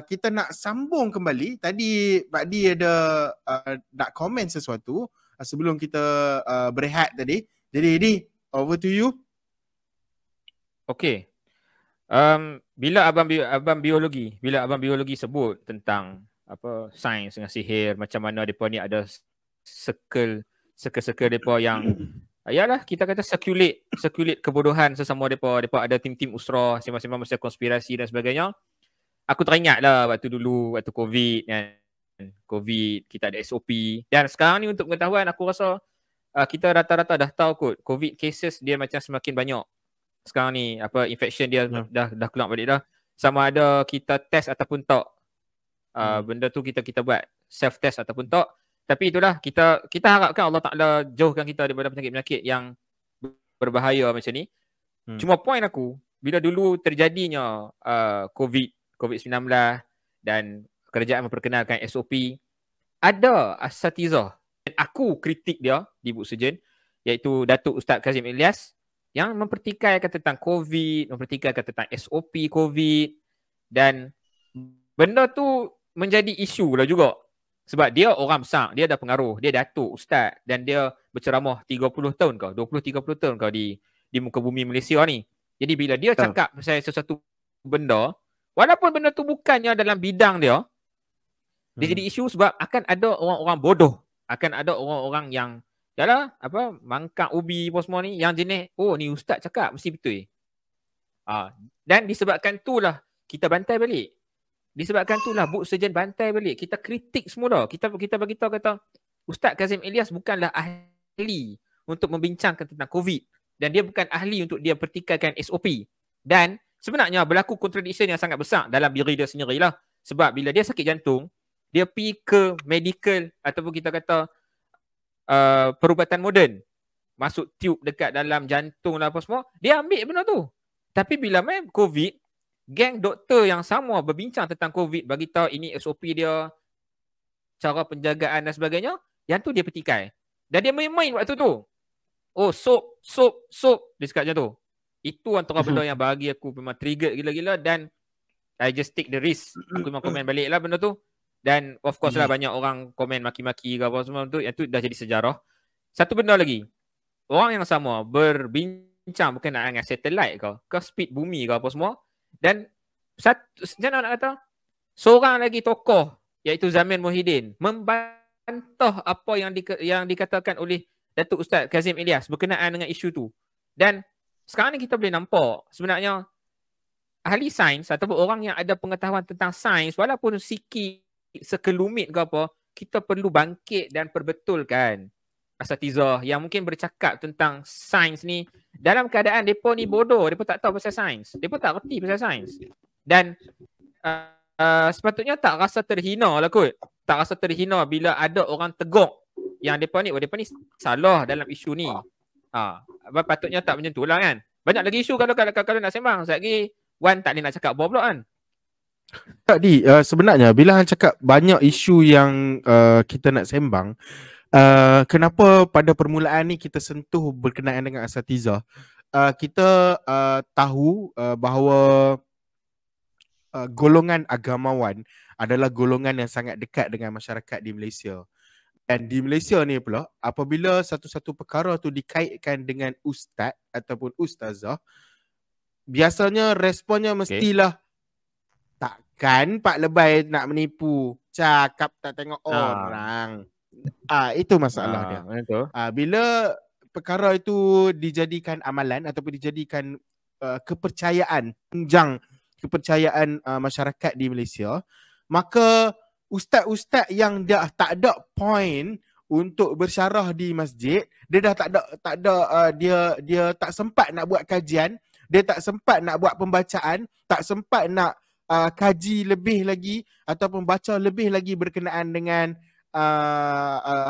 Kita nak sambung kembali. Tadi Pak Di ada nak komen sesuatu sebelum kita berehat tadi. Jadi Di, over to you. Okay. Bila abang biologi sebut tentang apa sains dengan sihir, macam mana depa ni ada circle depa yang yalah kita kata circulate kebodohan sesama depa ada tim-tim usrah masing-masing masa konspirasi dan sebagainya. Aku teringat lah waktu COVID kan. COVID kita ada SOP, dan sekarang ni untuk pengetahuan aku rasa kita rata-rata dah tahu kot COVID cases dia macam semakin banyak. Sekarang ni apa infection dia dah keluar balik dah. Sama ada kita test ataupun tak. Benda tu kita buat self test ataupun tak. Tapi itulah kita harapkan Allah Taala jauhkan kita daripada penyakit-penyakit yang berbahaya macam ni. Cuma point aku, bila dulu terjadinya COVID-19 dan kerajaan memperkenalkan SOP, ada asatizah dan aku kritik dia di Book Surgeon, iaitu Datuk Ustaz Kazim Ilyas, yang mempertikaikan tentang COVID, mempertikaikan tentang SOP COVID, dan benda tu menjadi isu lah juga. Sebab dia orang besar, dia ada pengaruh, dia datuk ustaz dan dia berceramah 30 tahun kau, 20-30 tahun kau di muka bumi Malaysia ni. Jadi bila dia cakap pasal sesuatu benda, walaupun benda tu bukannya dalam bidang dia, dia jadi isu sebab akan ada orang-orang bodoh, akan ada orang-orang yang yalah apa mangkak ubi apa semua ni yang jenis ni ustaz cakap mesti betul. Dan disebabkan itulah kita bantai balik. Disebabkan itulah Book Surgeon bantai balik. Kita kritik semula. Kita bagi tahu kata Ustaz Kazim Ilyas bukanlah ahli untuk membincangkan tentang COVID, dan dia bukan ahli untuk dia pertikaikan SOP. Dan sebenarnya berlaku contradiction yang sangat besar dalam diri dia sendirilah. Sebab bila dia sakit jantung, dia pergi ke medical ataupun kita kata perubatan moden, masuk tube dekat dalam jantung lah apa semua, dia ambil benda tu. Tapi bila main COVID, geng doktor yang sama berbincang tentang COVID, bagi tahu ini SOP dia, cara penjagaan dan sebagainya, yang tu dia petikai. Dan dia main-main waktu tu. Soap dia cakap macam tu. Itu antara benda yang bagi aku memang trigger gila-gila, dan I just take the risk. Aku memang komen balik lah benda tu. Dan of course lah banyak orang komen maki-maki ke apa semua tu, yang tu dah jadi sejarah. Satu benda lagi, orang yang sama berbincang berkenaan dengan satellite ke speed bumi ke apa semua. Dan macam nak kata, seorang lagi tokoh iaitu Zamir Muhyiddin membantah apa yang dikatakan oleh Datuk Ustaz Kazim Ilyas berkenaan dengan isu tu. Dan sekarang ni kita boleh nampak sebenarnya ahli sains ataupun orang yang ada pengetahuan tentang sains, walaupun sikit sekelumit ke apa, kita perlu bangkit dan perbetulkan asatizah yang mungkin bercakap tentang sains ni dalam keadaan mereka ni bodoh, mereka tak tahu pasal sains, mereka tak reti pasal sains. Dan sepatutnya tak rasa terhina lah kot. Tak rasa terhina bila ada orang tegur yang mereka ni salah dalam isu ni. Patutnya tak macam tu lah kan. Banyak lagi isu kalau nak sembang. Sekejap lagi Wan tak boleh nak cakap apa pula kan. Tak Di, sebenarnya bila Han cakap banyak isu yang kita nak sembang, kenapa pada permulaan ni kita sentuh berkenaan dengan asatizah? Kita tahu bahawa golongan agamawan adalah golongan yang sangat dekat dengan masyarakat di Malaysia. Dan di Malaysia ni pula, apabila satu-satu perkara tu dikaitkan dengan ustaz ataupun ustazah, biasanya responnya mestilah takkan Pak Lebay nak menipu, cakap tak tengok orang. Itu masalah dia. Bila perkara itu dijadikan amalan ataupun dijadikan kepercayaan, tunjang kepercayaan masyarakat di Malaysia, maka ustaz-ustaz yang dah tak ada point untuk bersyarah di masjid, dia dah tak ada dia tak sempat nak buat kajian, dia tak sempat nak buat pembacaan, tak sempat nak kaji lebih lagi ataupun baca lebih lagi berkenaan dengan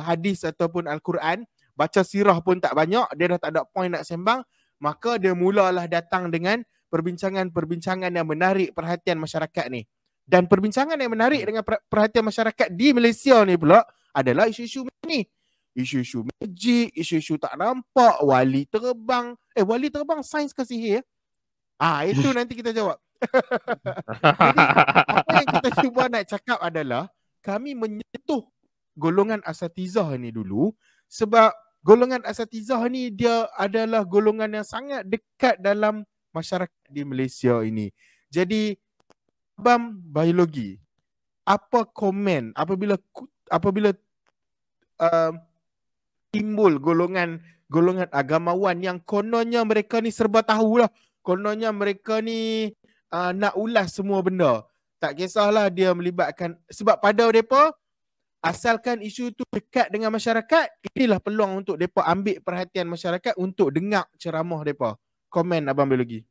hadis ataupun Al-Quran, baca sirah pun tak banyak, dia dah tak ada point nak sembang, maka dia mulalah datang dengan perbincangan-perbincangan yang menarik perhatian masyarakat ni. Dan perbincangan yang menarik dengan perhatian masyarakat di Malaysia ni pula adalah isu-isu ni. Isu-isu magic, isu-isu tak nampak, wali terbang sains ke sihir? Itu nanti kita jawab. Jadi apa yang kita cuba nak cakap adalah kami menyentuh golongan asatizah ni dulu, sebab golongan asatizah ni dia adalah golongan yang sangat dekat dalam masyarakat di Malaysia ini. Jadi Abang biologi, apa komen apabila timbul golongan agamawan yang kononnya mereka ni serba tahulah, kononnya mereka ni nak ulas semua benda. Tak kisahlah dia melibatkan, sebab pada mereka asalkan isu tu dekat dengan masyarakat, inilah peluang untuk mereka ambil perhatian masyarakat untuk dengar ceramah mereka. Komen Abang biologi.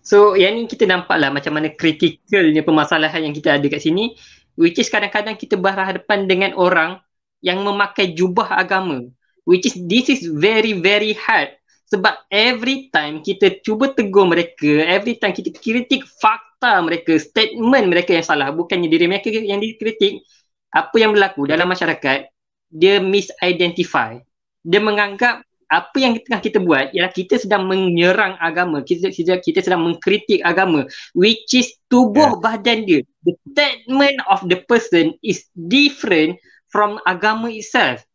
So yang ni kita nampaklah macam mana kritikalnya permasalahan yang kita ada kat sini, which is kadang-kadang kita berhadapan dengan orang yang memakai jubah agama, which is this is very very hard. Sebab every time kita cuba tegur mereka, every time kita kritik fakta mereka, statement mereka yang salah, bukannya diri mereka yang dikritik, apa yang berlaku dalam masyarakat, dia misidentify. Dia menganggap apa yang tengah kita buat ialah kita sedang menyerang agama, kita sedang mengkritik agama, which is tubuh badan dia. The statement of the person is different from agama itself.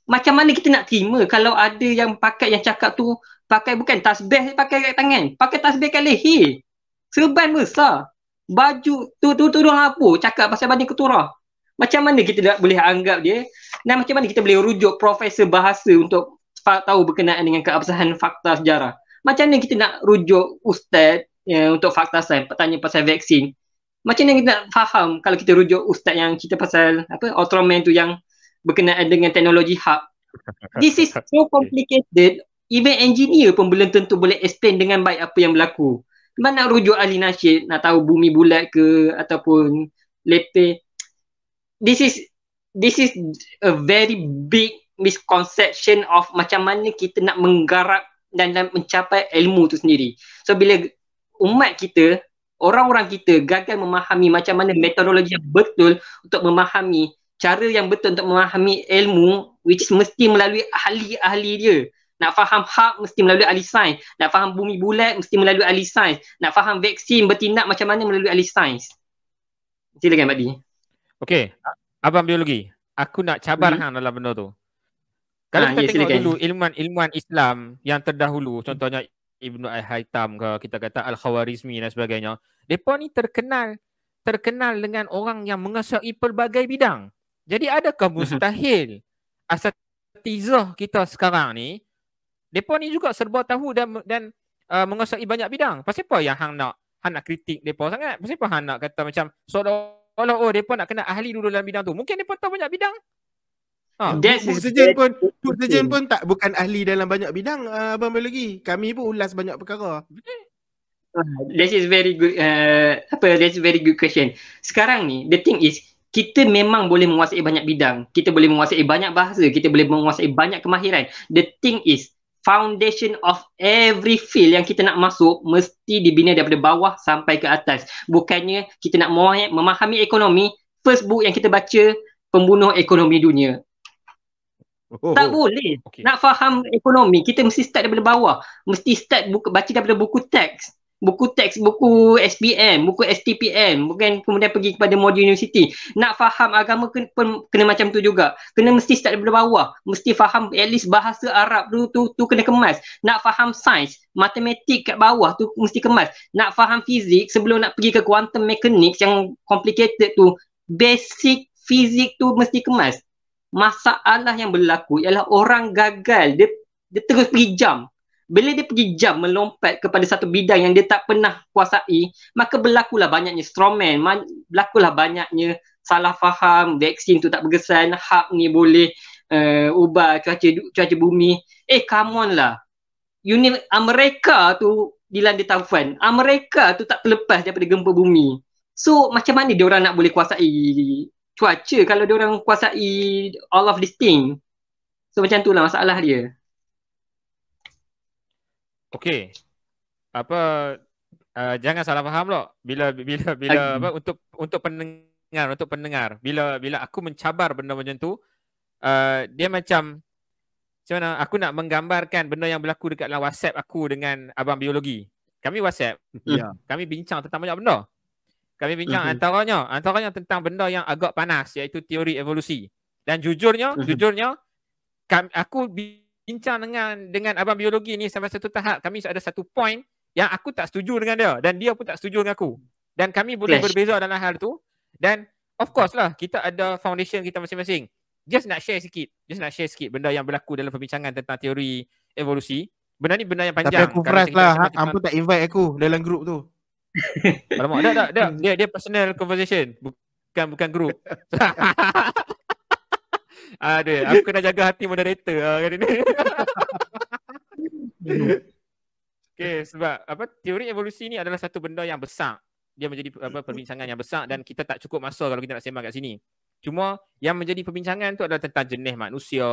Macam mana kita nak terima kalau ada yang cakap tu pakai bukan tasbih pakai kat tangan, pakai tasbih kat leher, serban besar, baju tudung apa, cakap pasal banding keturah. Macam mana kita tak boleh anggap dia, dan macam mana kita boleh rujuk profesor bahasa untuk tahu berkenaan dengan keabsahan fakta sejarah? Macam mana kita nak rujuk ustaz untuk fakta sains, tanya pasal vaksin? Macam mana kita nak faham kalau kita rujuk ustaz yang cerita pasal Ultraman tu yang berkenaan dengan teknologi hub? This is so complicated, even engineer pun belum tentu boleh explain dengan baik apa yang berlaku. Mana nak rujuk ahli nasyid, nak tahu bumi bulat ke ataupun lepeh? This is a very big misconception of macam mana kita nak menggarap dan mencapai ilmu tu sendiri. So bila umat kita, orang-orang kita gagal memahami macam mana metodologi yang betul untuk memahami, cara yang betul untuk memahami ilmu, which is mesti melalui ahli-ahli dia. Nak faham hak mesti melalui ahli sains, nak faham bumi bulat mesti melalui ahli sains, nak faham vaksin bertindak macam mana melalui ahli sains. Silakan Pak Di. Okey, Abang biologi, aku nak cabar hang dalam benda tu. Kalau kita tengok dulu ilmuwan Islam yang terdahulu, contohnya Ibnu Al-Haytham ke, kita kata Al-Khawarizmi dan sebagainya, mereka ni terkenal dengan orang yang menguasai pelbagai bidang. Jadi adakah mustahil asatizah kita sekarang ni, mereka ni juga serba tahu dan menguasai banyak bidang? Pasal apa yang hang nak kritik mereka sangat? Pasal apa hang nak kata macam seolah-olah mereka nak kena ahli dulu dalam bidang tu? Mungkin mereka tahu banyak bidang. Put Sejen pun tak bukan ahli dalam banyak bidang, Abang biologi. Kami pun ulas banyak perkara. That is very good. That's a very good question. Sekarang ni, the thing is, kita memang boleh menguasai banyak bidang. Kita boleh menguasai banyak bahasa. Kita boleh menguasai banyak kemahiran. The thing is, foundation of every field yang kita nak masuk mesti dibina daripada bawah sampai ke atas. Bukannya kita nak memahami ekonomi, first book yang kita baca, Pembunuh Ekonomi Dunia. Tak boleh. Nak faham ekonomi, kita mesti start daripada bawah. Mesti start baca daripada buku teks, buku SPM, buku STPM, bukan kemudian pergi kepada modul universiti. Nak faham agama kena macam tu juga. Kena mesti start daripada bawah. Mesti faham at least bahasa Arab tu kena kemas. Nak faham sains, matematik kat bawah tu mesti kemas. Nak faham fizik sebelum nak pergi ke quantum mechanics yang complicated tu, basic fizik tu mesti kemas. Masalah yang berlaku ialah orang gagal, dia terus pergi jump. bila dia pergi jump melompat kepada satu bidang yang dia tak pernah kuasai, maka berlakulah banyaknya strawman, berlakulah banyaknya salah faham, vaksin tu tak berkesan, hak ni boleh ubah cuaca bumi. Come on lah. Amerika tu dilanda taufan. Amerika tu tak terlepas daripada gempa bumi. So macam mana dia orang nak boleh kuasai cuaca kalau dia orang kuasai all of these things? So macam tu lah masalah dia. Okey. Jangan salah faham loh. Bila apa untuk pendengar, bila aku mencabar benda macam tu, dia macam mana aku nak menggambarkan benda yang berlaku dekat dalam WhatsApp aku dengan abang biologi. Kami WhatsApp, kami bincang tentang banyak benda. Kami bincang antaranya tentang benda yang agak panas, iaitu teori evolusi. Dan jujurnya aku bincang dengan abang biologi ni sampai satu tahap kami ada satu point yang aku tak setuju dengan dia dan dia pun tak setuju dengan aku. Dan kami boleh berbeza dalam hal tu. Dan of course lah, kita ada foundation kita masing-masing. Just nak share sikit benda yang berlaku dalam perbincangan tentang teori evolusi. Benda ni benda yang panjang. Tapi aku fresh lah, hang pun tak invite aku dalam grup tu. Alamak, tak. Dia personal conversation, bukan grup. Aduh, aku kena jaga hati moderator kali ni. Okay, sebab teori evolusi ni adalah satu benda yang besar. Dia menjadi perbincangan yang besar dan kita tak cukup masa kalau kita nak sembang kat sini. Cuma yang menjadi perbincangan tu adalah tentang jenis manusia.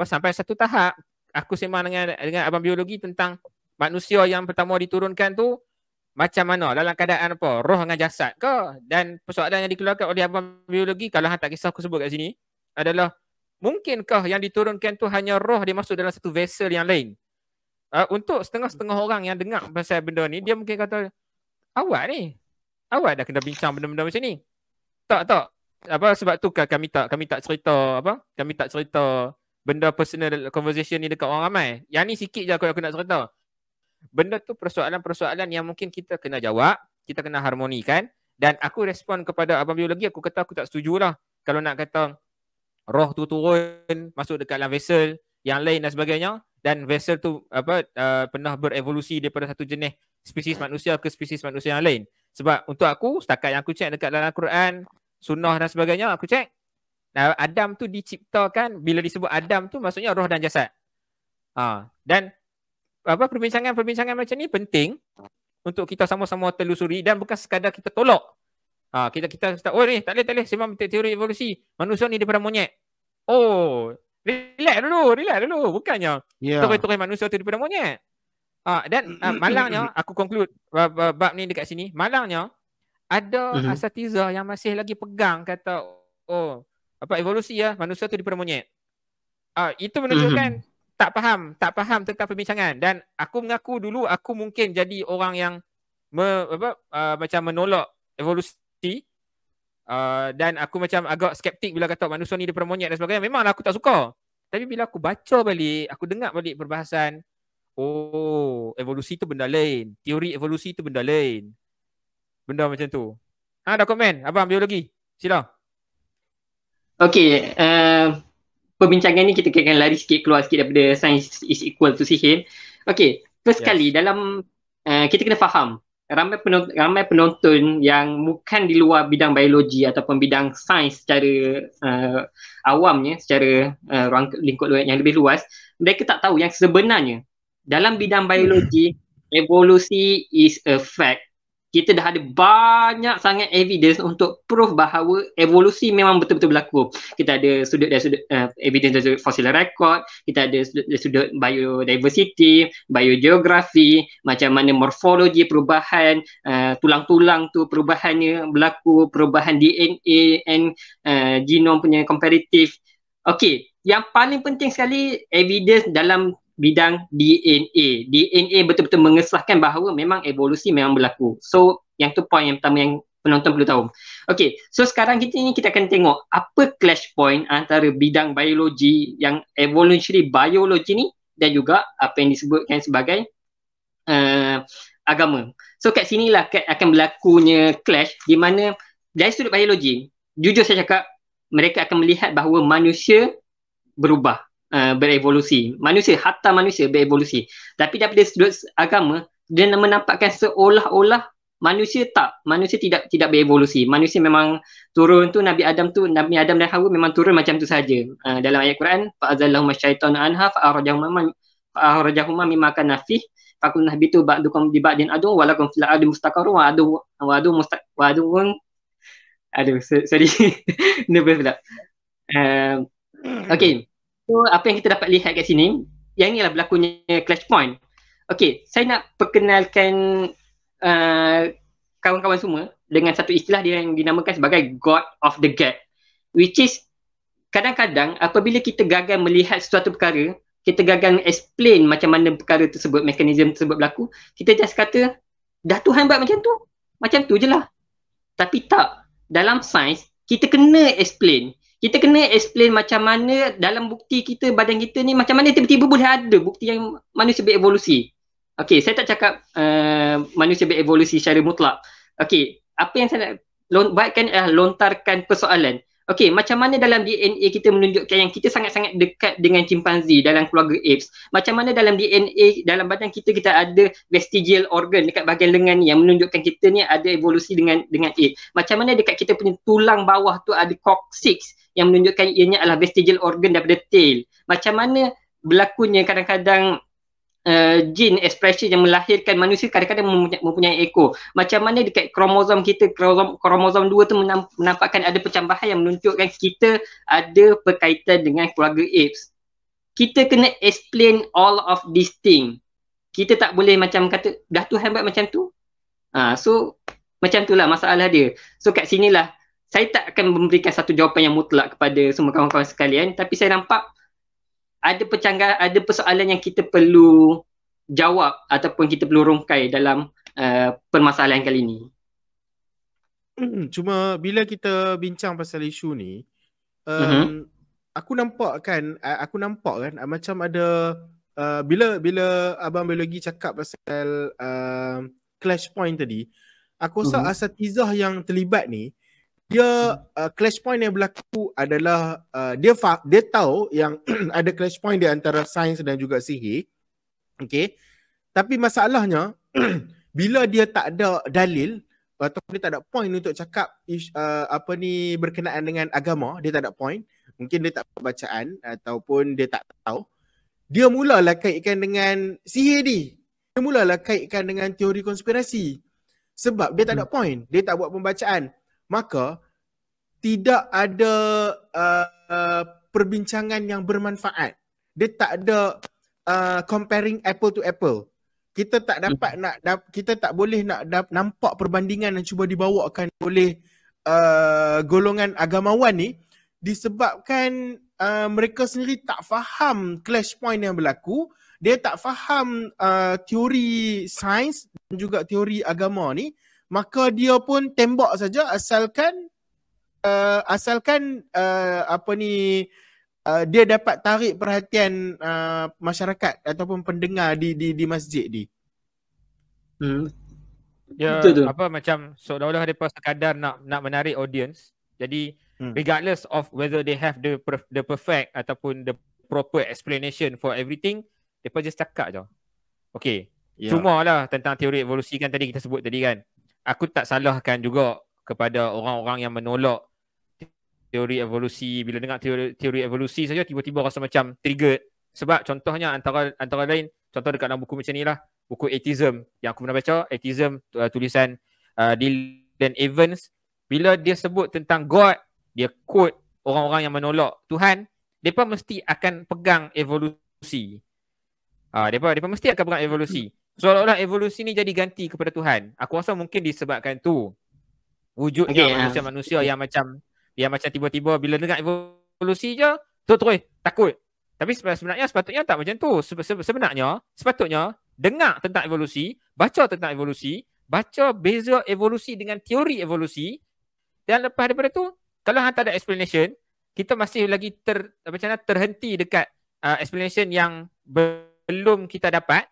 Sampai satu tahap aku sembang dengan abang biologi tentang manusia yang pertama diturunkan tu macam mana, dalam keadaan apa, roh dengan jasad ke? Dan persoalan yang dikeluarkan oleh abang biologi, kalau hang tak kisah aku sebut kat sini, adalah mungkinkah yang diturunkan tu hanya roh dia masuk dalam satu vessel yang lain? Untuk setengah-setengah orang yang dengar pasal benda ni, dia mungkin kata, awak dah kena bincang benda-benda macam ni. Tak. Sebab tu kami tak cerita benda personal conversation ni dekat orang ramai. Yang ni sikit je aku nak cerita. Benda tu persoalan-persoalan yang mungkin kita kena jawab, kita kena harmonikan. Dan aku respon kepada abang biologi, aku kata aku tak setuju lah kalau nak kata roh tu turun masuk dekat dalam vessel yang lain dan sebagainya, dan vessel tu pernah berevolusi daripada satu jenis spesies manusia ke spesies manusia yang lain. Sebab untuk aku, setakat yang aku cek dekat dalam Quran, sunnah dan sebagainya, aku cek Adam tu diciptakan, bila disebut Adam tu maksudnya roh dan jasad. Dan perbincangan macam ni penting untuk kita sama-sama telusuri dan bukan sekadar kita tolak. Kita ni tak boleh sembang teori evolusi. Manusia ni daripada monyet. Relax dulu. Bukannya teori manusia tu daripada monyet. Dan malangnya aku conclude bab ni dekat sini. Malangnya ada asatiza yang masih lagi pegang kata evolusi manusia tu daripada monyet. Itu menunjukkan tak faham tentang perbincangan. Dan aku mengaku dulu aku mungkin jadi orang yang macam menolak evolusi, dan aku macam agak skeptik bila kata manusia ni daripada monyet dan sebagainya. Memanglah aku tak suka. Tapi bila aku baca balik, aku dengar balik perbahasan, evolusi tu benda lain, teori evolusi tu benda lain, benda macam tu. Ada komen abang biologi? Sila. Okay, perbincangan ni kita akan lari sikit, keluar sikit daripada science is equal to sihir. Okay, first kali dalam kita kena faham ramai penonton yang bukan di luar bidang biologi ataupun bidang sains secara awamnya, secara ruang lingkup yang lebih luas, mereka tak tahu yang sebenarnya dalam bidang biologi evolusi is a fact. Kita dah ada banyak sangat evidence untuk proof bahawa evolusi memang betul-betul berlaku. Kita ada sudut evidence dari fossil record, kita ada sudut biodiversity, biogeografi, macam mana morfologi perubahan tulang-tulang tu perubahannya berlaku, perubahan DNA and genome punya comparative. Okey, yang paling penting sekali evidence dalam bidang DNA. DNA betul-betul mengesahkan bahawa memang evolusi memang berlaku. So, yang tu point yang pertama yang penonton perlu tahu. Okay, so sekarang kita akan tengok apa clash point antara bidang biologi yang evolutionary biology ni dan juga apa yang disebutkan sebagai agama. So, kat sinilah akan berlakunya clash di mana dari sudut biologi, jujur saya cakap, mereka akan melihat bahawa manusia berubah. berevolusi. Hatta manusia berevolusi. Tapi daripada sudut agama, dia menampakkan seolah-olah manusia tidak berevolusi. Manusia memang turun tu, Nabi Adam dan Hawa memang turun macam tu saja. Dalam ayat Quran, fa'azallahuma syaitanu anha fa'arajahuma mimma kana fih faqulna habitu ba'dukum li ba'din adu wa lakum fil ardi mustaqarrun wa adu sorry. Nervous pula. Okay. So, apa yang kita dapat lihat kat sini, yang inilah berlakunya clash point. Okay, saya nak perkenalkan kawan-kawan semua dengan satu istilah dia yang dinamakan sebagai God of the Gap. Which is, kadang-kadang apabila kita gagal melihat sesuatu perkara, kita gagal explain macam mana perkara tersebut, mekanisme tersebut berlaku, kita just kata, dah Tuhan buat macam tu je lah. Tapi tak, dalam sains, kita kena explain. Kita kena explain macam mana dalam bukti kita, badan kita ni, macam mana tiba-tiba boleh ada bukti yang manusia berevolusi. Okay, saya tak cakap manusia berevolusi secara mutlak. Okay, apa yang saya nak buatkan adalah lontarkan persoalan. Okay, macam mana dalam DNA kita menunjukkan yang kita sangat-sangat dekat dengan chimpanzee dalam keluarga apes. Macam mana dalam DNA, dalam badan kita ada vestigial organ dekat bahagian lengan ni yang menunjukkan kita ni ada evolusi dengan ape. Macam mana dekat kita punya tulang bawah tu ada coccyx yang menunjukkan ianya adalah vestigial organ daripada tail. Macam mana berlakunya kadang-kadang gene expression yang melahirkan manusia kadang-kadang mempunyai ekor. Macam mana dekat kromosom kita, kromosom 2 tu menampakkan ada pencambahan yang menunjukkan kita ada berkaitan dengan keluarga apes. Kita kena explain all of these things. Kita tak boleh macam kata dah Tuhan buat macam tu. So macam itulah masalah dia. So kat sinilah saya tak akan memberikan satu jawapan yang mutlak kepada semua kawan-kawan sekalian, tapi saya nampak ada persoalan yang kita perlu jawab ataupun kita perlu rungkai dalam permasalahan kali ini. Cuma bila kita bincang pasal isu ni, aku nampak kan macam ada bila Abang Biologi cakap pasal clash point tadi, aku rasa asatizah yang terlibat ni, dia clash point yang berlaku adalah dia tahu yang ada clash point di antara sains dan juga sihir. Okey. Tapi masalahnya bila dia tak ada dalil ataupun dia tak ada point untuk cakap berkenaan dengan agama, dia tak ada point. Mungkin dia tak bacaan ataupun dia tak tahu. Dia mulalah kaitkan dengan sihir ni. Dia mulalah kaitkan dengan teori konspirasi. Sebab dia tak ada point, dia tak buat pembacaan. Maka tidak ada perbincangan yang bermanfaat. Dia tak ada comparing apple to apple. Kita tak dapat kita tak boleh nak nampak perbandingan yang cuba dibawakan oleh golongan agamawan ni, disebabkan mereka sendiri tak faham clash point yang berlaku. Dia tak faham teori sains dan juga teori agama ni, maka dia pun tembak saja asalkan dia dapat tarik perhatian masyarakat ataupun pendengar di masjid ni. Ya, macam seolah-olah mereka sekadar nak menarik audience. Jadi regardless of whether they have the perfect ataupun the proper explanation for everything, mereka just cakap je. Okay. Cuma lah tentang teori evolusi kan tadi kita sebut tadi kan. Aku tak salahkan juga kepada orang-orang yang menolak teori evolusi. Bila dengar teori evolusi saja tiba-tiba rasa macam triggered. Sebab contohnya antara lain, contoh dekat dalam buku macam ni lah, buku Atheism yang aku pernah baca, Atheism, tulisan Dylan Evans. Bila dia sebut tentang God, dia quote orang-orang yang menolak Tuhan, mereka mesti akan pegang evolusi. Mereka mesti akan pegang evolusi. Seolah-olah evolusi ni jadi ganti kepada Tuhan. Aku rasa mungkin disebabkan tu wujudnya manusia-manusia yang macam tiba-tiba bila dengar evolusi je terus takut. Tapi sebenarnya sepatutnya tak macam tu. Sebenarnya sepatutnya dengar tentang evolusi, baca tentang evolusi, baca beza evolusi dengan teori evolusi, dan lepas daripada tu kalau hang tak ada explanation, kita masih lagi terhenti dekat explanation yang belum kita dapat.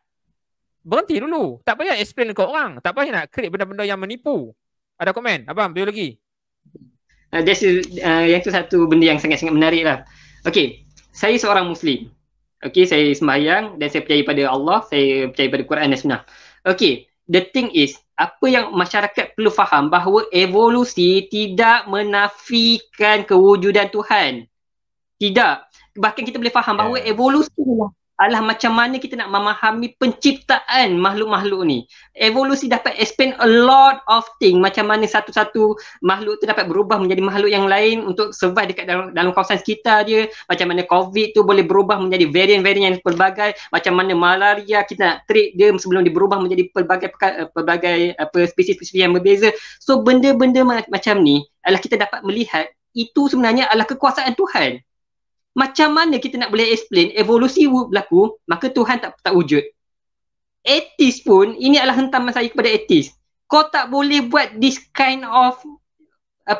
Berhenti dulu. Tak payah explain ke orang. Tak payah nak create benda-benda yang menipu. Ada komen? Abang, biologi. Yang tu satu benda yang sangat-sangat menarik lah. Okay. saya seorang Muslim. Okey, saya sembahyang dan saya percaya pada Allah, saya percaya pada Quran dan Sunnah. Okey, the thing is, apa yang masyarakat perlu faham bahawa evolusi tidak menafikan kewujudan Tuhan. Tidak. Bahkan kita boleh faham bahawa evolusi adalah macam mana kita nak memahami penciptaan makhluk-makhluk ni. Evolusi dapat explain a lot of things, macam mana satu-satu makhluk tu dapat berubah menjadi makhluk yang lain untuk survive dekat dalam kawasan sekitar dia. Macam mana COVID tu boleh berubah menjadi varian-varian yang pelbagai. Macam mana malaria kita nak treat dia sebelum dia berubah menjadi pelbagai spesies-spesies yang berbeza. So benda-benda macam ni adalah kita dapat melihat itu sebenarnya adalah kekuasaan Tuhan. Macam mana kita nak boleh explain evolusi berlaku, maka Tuhan tak wujud. Atheist pun, ini adalah hentaman saya kepada atheist. Kau tak boleh buat this kind of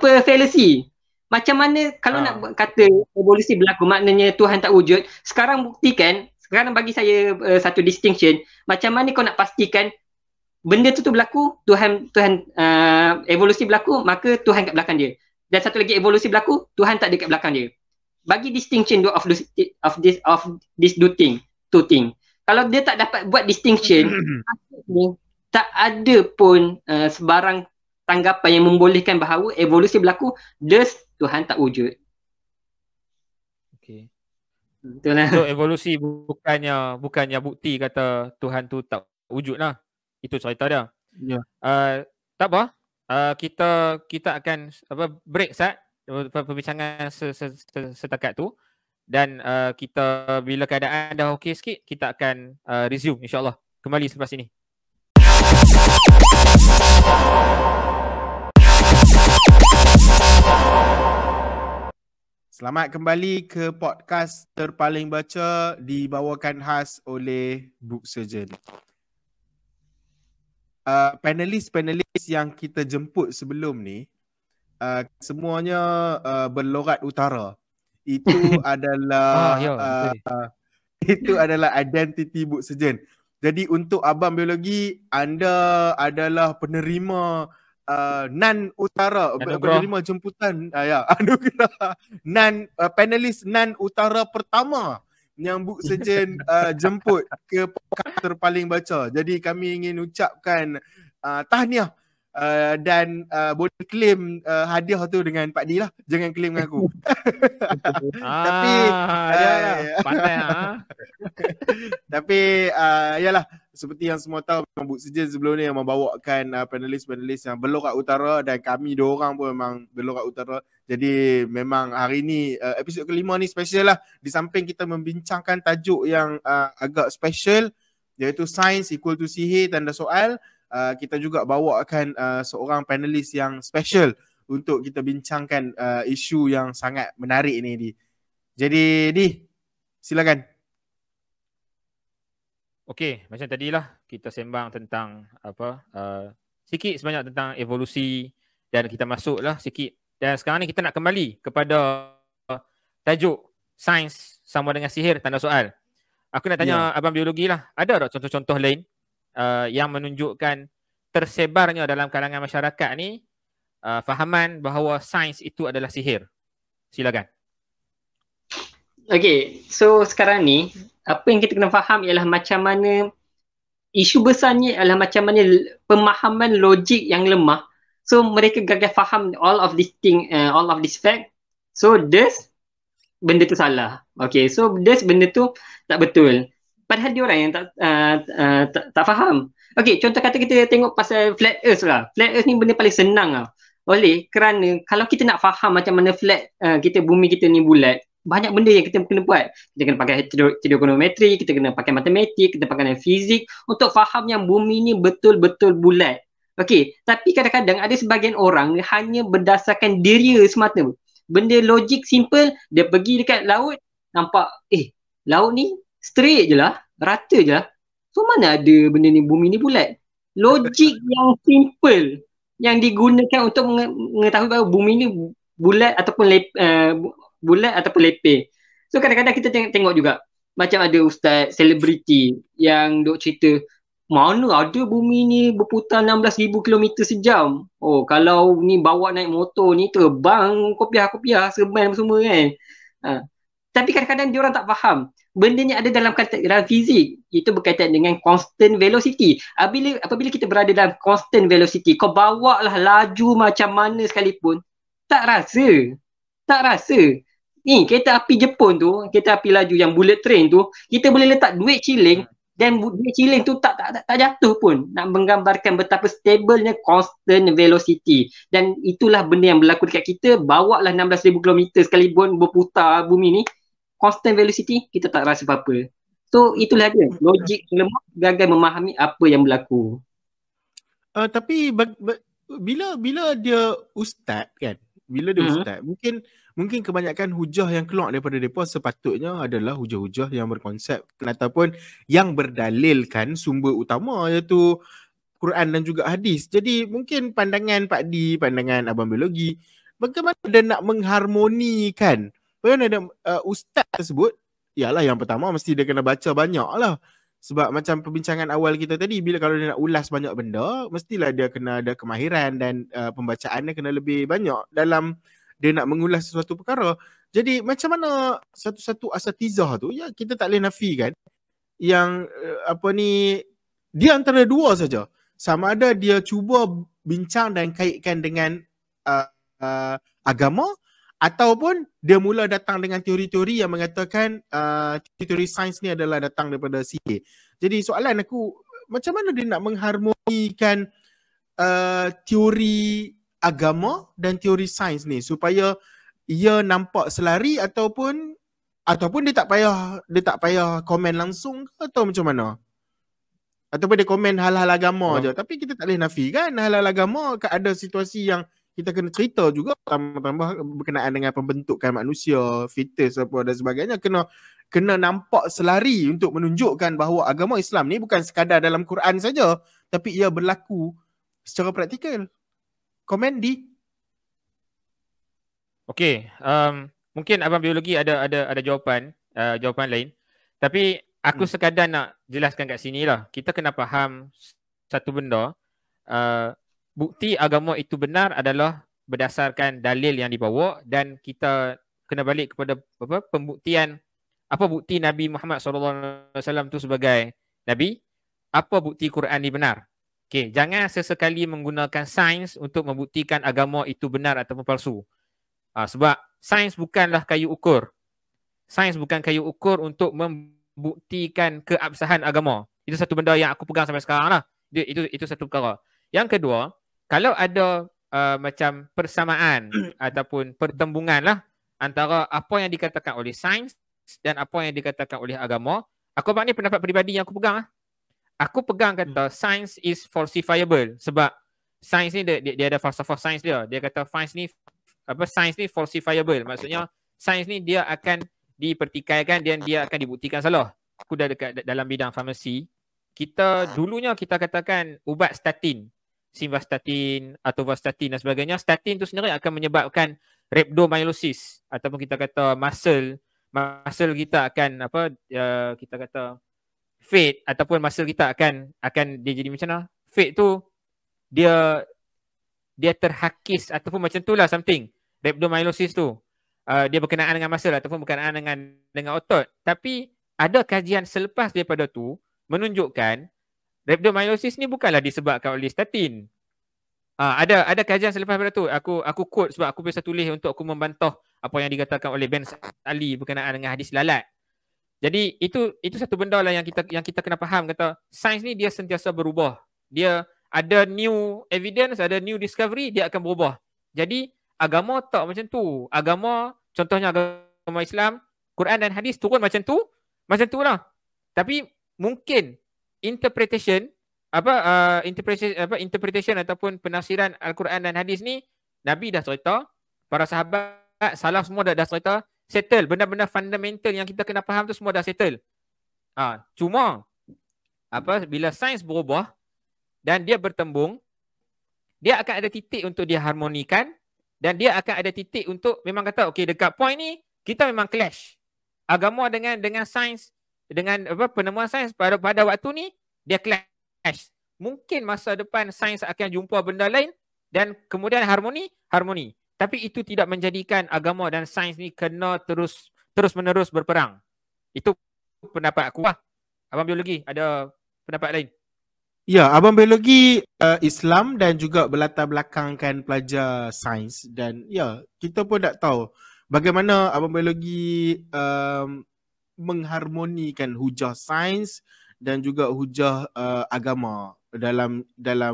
fallacy. Macam mana kalau nak kata evolusi berlaku, maknanya Tuhan tak wujud. Sekarang buktikan, sekarang bagi saya satu distinction. Macam mana kau nak pastikan benda tu berlaku, Tuhan evolusi berlaku, maka Tuhan kat belakang dia. Dan satu lagi evolusi berlaku, Tuhan tak ada kat belakang dia. Bagi distinction of this two thing. Kalau dia tak dapat buat distinction, tak ada pun sebarang tanggapan yang membolehkan bahawa evolusi berlaku, thus Tuhan tak wujud. Okay. Betul lah. So evolusi bukannya bukti kata Tuhan tu tak wujud lah. Itu cerita dia. Ya. Tak apa. Kita akan break Sat perbincangan setakat tu, dan kita bila keadaan dah okey sikit, kita akan resume insya-Allah kembali selepas ini. Selamat kembali ke podcast terpaling baca, dibawakan khas oleh Book Surgeon. Panelis yang kita jemput sebelum ni semuanya berlorat utara. Itu adalah itu adalah identiti Book Surgeon. Jadi untuk Abang Biologi, anda adalah penerima nan utara, penerima jemputan anugerah panelis nan utara pertama yang Book Surgeon jemput ke podcast terpaling baca. Jadi kami ingin ucapkan tahniah dan boleh claim hadiah tu dengan Pak D lah. Jangan claim dengan aku. Tapi pandai tapi yalah, seperti yang semua tahu, Book Surgeon sebelum ni yang membawakan panelis-panelis yang berlorat utara, dan kami dua orang pun memang berlorat utara. Jadi memang hari ni episod kelima ni special lah. Di samping kita membincangkan tajuk yang agak special, iaitu Sains equal to sihir tanda soal, kita juga bawakan seorang panelis yang special untuk kita bincangkan isu yang sangat menarik ni, Di. Jadi Di, silakan. Okey, macam tadilah kita sembang tentang sikit sebanyak tentang evolusi, dan kita masuklah sikit, dan sekarang ni kita nak kembali kepada tajuk sains sama dengan sihir tanda soal. Aku nak tanya Abang Biologi lah, ada tak contoh-contoh lain yang menunjukkan tersebarnya dalam kalangan masyarakat ni fahaman bahawa sains itu adalah sihir? Silakan. Okay, so sekarang ni apa yang kita kena faham ialah macam mana isu besarnya adalah macam mana pemahaman logik yang lemah. So mereka gagal faham all of this thing, all of this fact. So thus benda tu salah. Okay, so thus benda tu tak betul. Padahal dia orang yang tak faham. Okay, contoh kata kita tengok pasal flat earth lah. Flat earth ni benda paling senang lah. Oleh kerana kalau kita nak faham macam mana flat bumi kita ni bulat, banyak benda yang kita kena buat. Kita kena pakai trigonometri, kita kena pakai matematik, kita pakai fizik untuk faham yang bumi ni betul-betul bulat. Okey, tapi kadang-kadang ada sebahagian orang hanya berdasarkan dia semata. Benda logik simple, dia pergi dekat laut, nampak laut ni straight je lah, rata je lah. So mana ada benda ni, bumi ni bulat. Logik yang simple yang digunakan untuk mengetahui bahawa bumi ni bulat ataupun bulat ataupun lepeh. So kadang-kadang kita tengok juga macam ada ustaz selebriti yang duk cerita, mana ada bumi ni berputar 16,000 km sejam. Oh, kalau ni bawa naik motor ni terbang kopiah-kopiah serban semua kan. Tapi kadang-kadang diorang tak faham. Benda ni ada dalam fizik. Itu berkaitan dengan constant velocity. Apabila kita berada dalam constant velocity, kau bawa lah laju macam mana sekalipun, tak rasa. Tak rasa. Ni kereta api Jepun tu, kereta api laju yang bullet train tu, kita boleh letak duit ciling dan duit ciling tu tak jatuh pun. Nak menggambarkan betapa stabilnya constant velocity. Dan itulah benda yang berlaku dekat kita. Bawa lah 16,000 km sekalipun berputar bumi ni, constant velocity, kita tak rasa apa-apa. So itulah dia, logik lemah gagal memahami apa yang berlaku. Tapi bila dia ustaz kan, bila dia ustaz, mungkin kebanyakan hujah yang keluar daripada mereka sepatutnya adalah hujah-hujah yang berkonsep ataupun yang berdalilkan sumber utama, iaitu Quran dan juga hadis. Jadi mungkin pandangan Pak Di, pandangan Abang Biologi, bagaimana dia nak mengharmonikan. Bagaimana ustaz tersebut, ialah yang pertama mesti dia kena baca banyak lah. Sebab macam perbincangan awal kita tadi, bila kalau dia nak ulas banyak benda, mestilah dia kena ada kemahiran dan pembacaannya kena lebih banyak dalam dia nak mengulas sesuatu perkara. Jadi macam mana satu-satu asatizah tu, ya kita tak boleh nafikan yang dia antara dua saja. Sama ada dia cuba bincang dan kaitkan dengan agama, ataupun dia mula datang dengan teori-teori yang mengatakan teori sains ni adalah datang daripada sihir. Jadi soalan aku, macam mana dia nak mengharmonikan teori agama dan teori sains ni supaya ia nampak selari, ataupun dia tak payah komen langsung, atau macam mana? Ataupun dia komen hal-hal agama je. Tapi kita tak boleh nafikan hal-hal agama, ada situasi yang kita kena cerita juga, tambah berkenaan dengan pembentukan manusia, fetus apa dan sebagainya, kena nampak selari untuk menunjukkan bahawa agama Islam ni bukan sekadar dalam Quran saja, tapi ia berlaku secara praktikal. Komen Di. Okey, mungkin Abang Biologi ada jawapan lain. Tapi aku sekadar nak jelaskan kat sini lah. Kita kena faham satu benda. Bukti agama itu benar adalah berdasarkan dalil yang dibawa, dan kita kena balik kepada pembuktian. Apa bukti Nabi Muhammad SAW tu sebagai Nabi? Apa bukti Quran ni benar? Okay, jangan sesekali menggunakan sains untuk membuktikan agama itu benar ataupun palsu. Sebab sains bukanlah kayu ukur. Sains bukan kayu ukur untuk membuktikan keabsahan agama. Itu satu benda yang aku pegang sampai sekarang lah. Itu satu perkara. Yang kedua, kalau ada macam persamaan ataupun pertembungan lah antara apa yang dikatakan oleh sains dan apa yang dikatakan oleh agama, aku ni pendapat peribadi yang aku pegang lah. Aku pegang kata science is falsifiable, sebab sains ni dia ada falsafah sains dia. Dia kata sains ni falsifiable. Maksudnya sains ni dia akan dipertikaikan dan dia akan dibuktikan salah. Aku dah dekat dalam bidang farmasi. Dulunya kita katakan ubat statin, simvastatin, atorvastatin dan sebagainya. Statin tu sendiri akan menyebabkan rhabdomyolysis, ataupun kita kata muscle kita akan kita kata fade, ataupun muscle kita akan dia jadi macam mana? Fade tu dia terhakis ataupun macam tu lah something. Rhabdomyolysis tu dia berkenaan dengan muscle ataupun berkenaan dengan otot. Tapi ada kajian selepas daripada tu menunjukkan rhabdomyolysis ni bukanlah disebabkan oleh statin. Ada kajian selepas daripada tu. Aku quote sebab aku biasa tulis untuk aku membantah apa yang dikatakan oleh Ben Ali berkenaan dengan hadis lalat. Jadi itu satu benda lah yang kita kena faham, kata sains ni dia sentiasa berubah. Dia ada new evidence, ada new discovery, dia akan berubah. Jadi agama tak macam tu. Agama, contohnya agama Islam, Quran dan hadis turun macam tu lah. Tapi mungkin interpretation ataupun penafsiran Al-Quran dan hadis ni, Nabi dah cerita, para sahabat, salaf semua dah cerita, settle. Benda-benda fundamental yang kita kena faham tu semua dah settle. Cuma bila sains berubah dan dia bertembung, dia akan ada titik untuk dia harmonikan, dan dia akan ada titik untuk memang kata okey, dekat point ni kita memang clash. Agama dengan sains, dengan penemuan sains pada waktu ni dia clash. Mungkin masa depan sains akan jumpa benda lain dan kemudian harmoni. Tapi itu tidak menjadikan agama dan sains ni kena terus terus-menerus berperang. Itu pendapat aku lah. Abang biologi ada pendapat lain? Ya, Abang biologi Islam dan juga berlatar belakangkan pelajar sains, dan ya, kita pun tak tahu bagaimana Abang biologi mengharmonikan hujah sains dan juga hujah agama dalam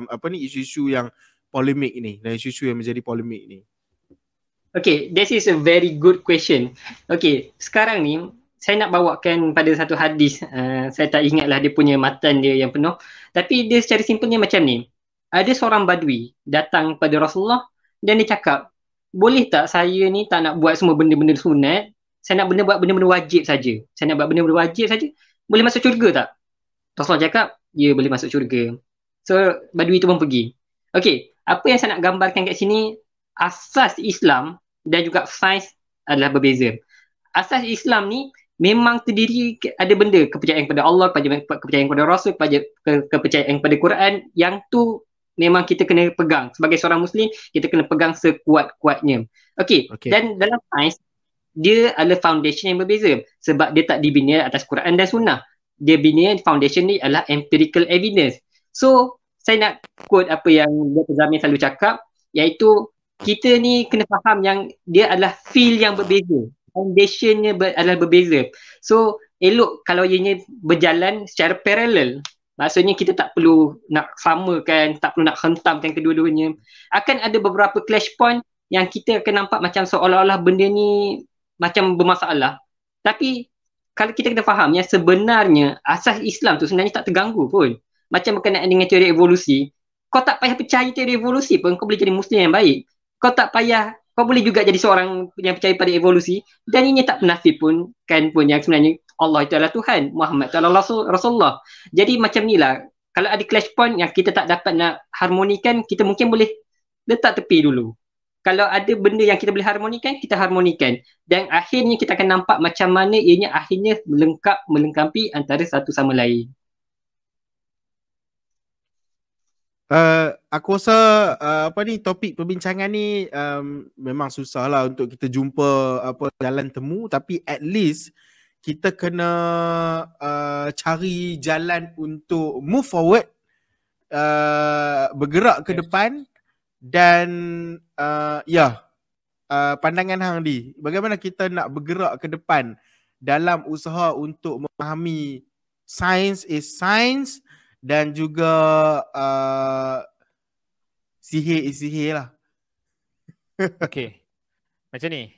apa ni, isu-isu yang polemik ni, dan isu-isu yang menjadi polemik ni. Okay, this is a very good question. Okay, sekarang ni saya nak bawakan pada satu hadis. Saya tak ingatlah dia punya matan dia yang penuh. Tapi dia secara simpelnya macam ni. Ada seorang badui datang pada Rasulullah dan dia cakap, boleh tak saya ni tak nak buat semua benda-benda sunat, saya nak buat benda-benda wajib saja. Saya nak buat benda-benda wajib saja. Boleh masuk syurga tak? Rasulullah cakap, ya boleh masuk syurga. So, badui tu pun pergi. Okay, apa yang saya nak gambarkan kat sini, asas Islam dan juga sains adalah berbeza. Asas Islam ni memang terdiri ada benda kepercayaan kepada Allah, kepercayaan kepada Rasul, kepercayaan kepada Quran, yang tu memang kita kena pegang. Sebagai seorang Muslim, kita kena pegang sekuat-kuatnya. Okay. Dan dalam sains, dia adalah foundation yang berbeza. Sebab dia tak dibina atas Quran dan Sunnah. Dia bina foundation ni adalah empirical evidence. So, saya nak quote apa yang Dr. Zamir selalu cakap, iaitu kita ni kena faham yang dia adalah field yang berbeza. Foundationnya adalah berbeza. So, elok kalau ianya berjalan secara parallel. Maksudnya kita tak perlu nak samakan, tak perlu nak hentamkan kedua-duanya. Akan ada beberapa clash point yang kita akan nampak macam seolah-olah benda ni macam bermasalah. Tapi kalau kita kena faham yang sebenarnya asas Islam tu sebenarnya tak terganggu pun. Macam berkenaan dengan teori evolusi, kau tak payah percaya teori evolusi pun kau boleh jadi Muslim yang baik. Kau tak payah, kau boleh juga jadi seorang yang percaya pada evolusi, dan ini tak penafsir pun yang sebenarnya Allah itu adalah Tuhan, Muhammad itu adalah Rasulullah. Jadi macam ni lah, kalau ada clash point yang kita tak dapat nak harmonikan, kita mungkin boleh letak tepi dulu. Kalau ada benda yang kita boleh harmonikan, kita harmonikan. Dan akhirnya kita akan nampak macam mana ianya akhirnya melengkapi antara satu sama lain. Aku rasa topik perbincangan ni memang susah lah untuk kita jumpa jalan temu, tapi at least kita kena cari jalan untuk move forward, bergerak ke depan, dan pandangan Hang Di, bagaimana kita nak bergerak ke depan dalam usaha untuk memahami science is science, dan juga sihir is sihir lah. Okay, macam ni.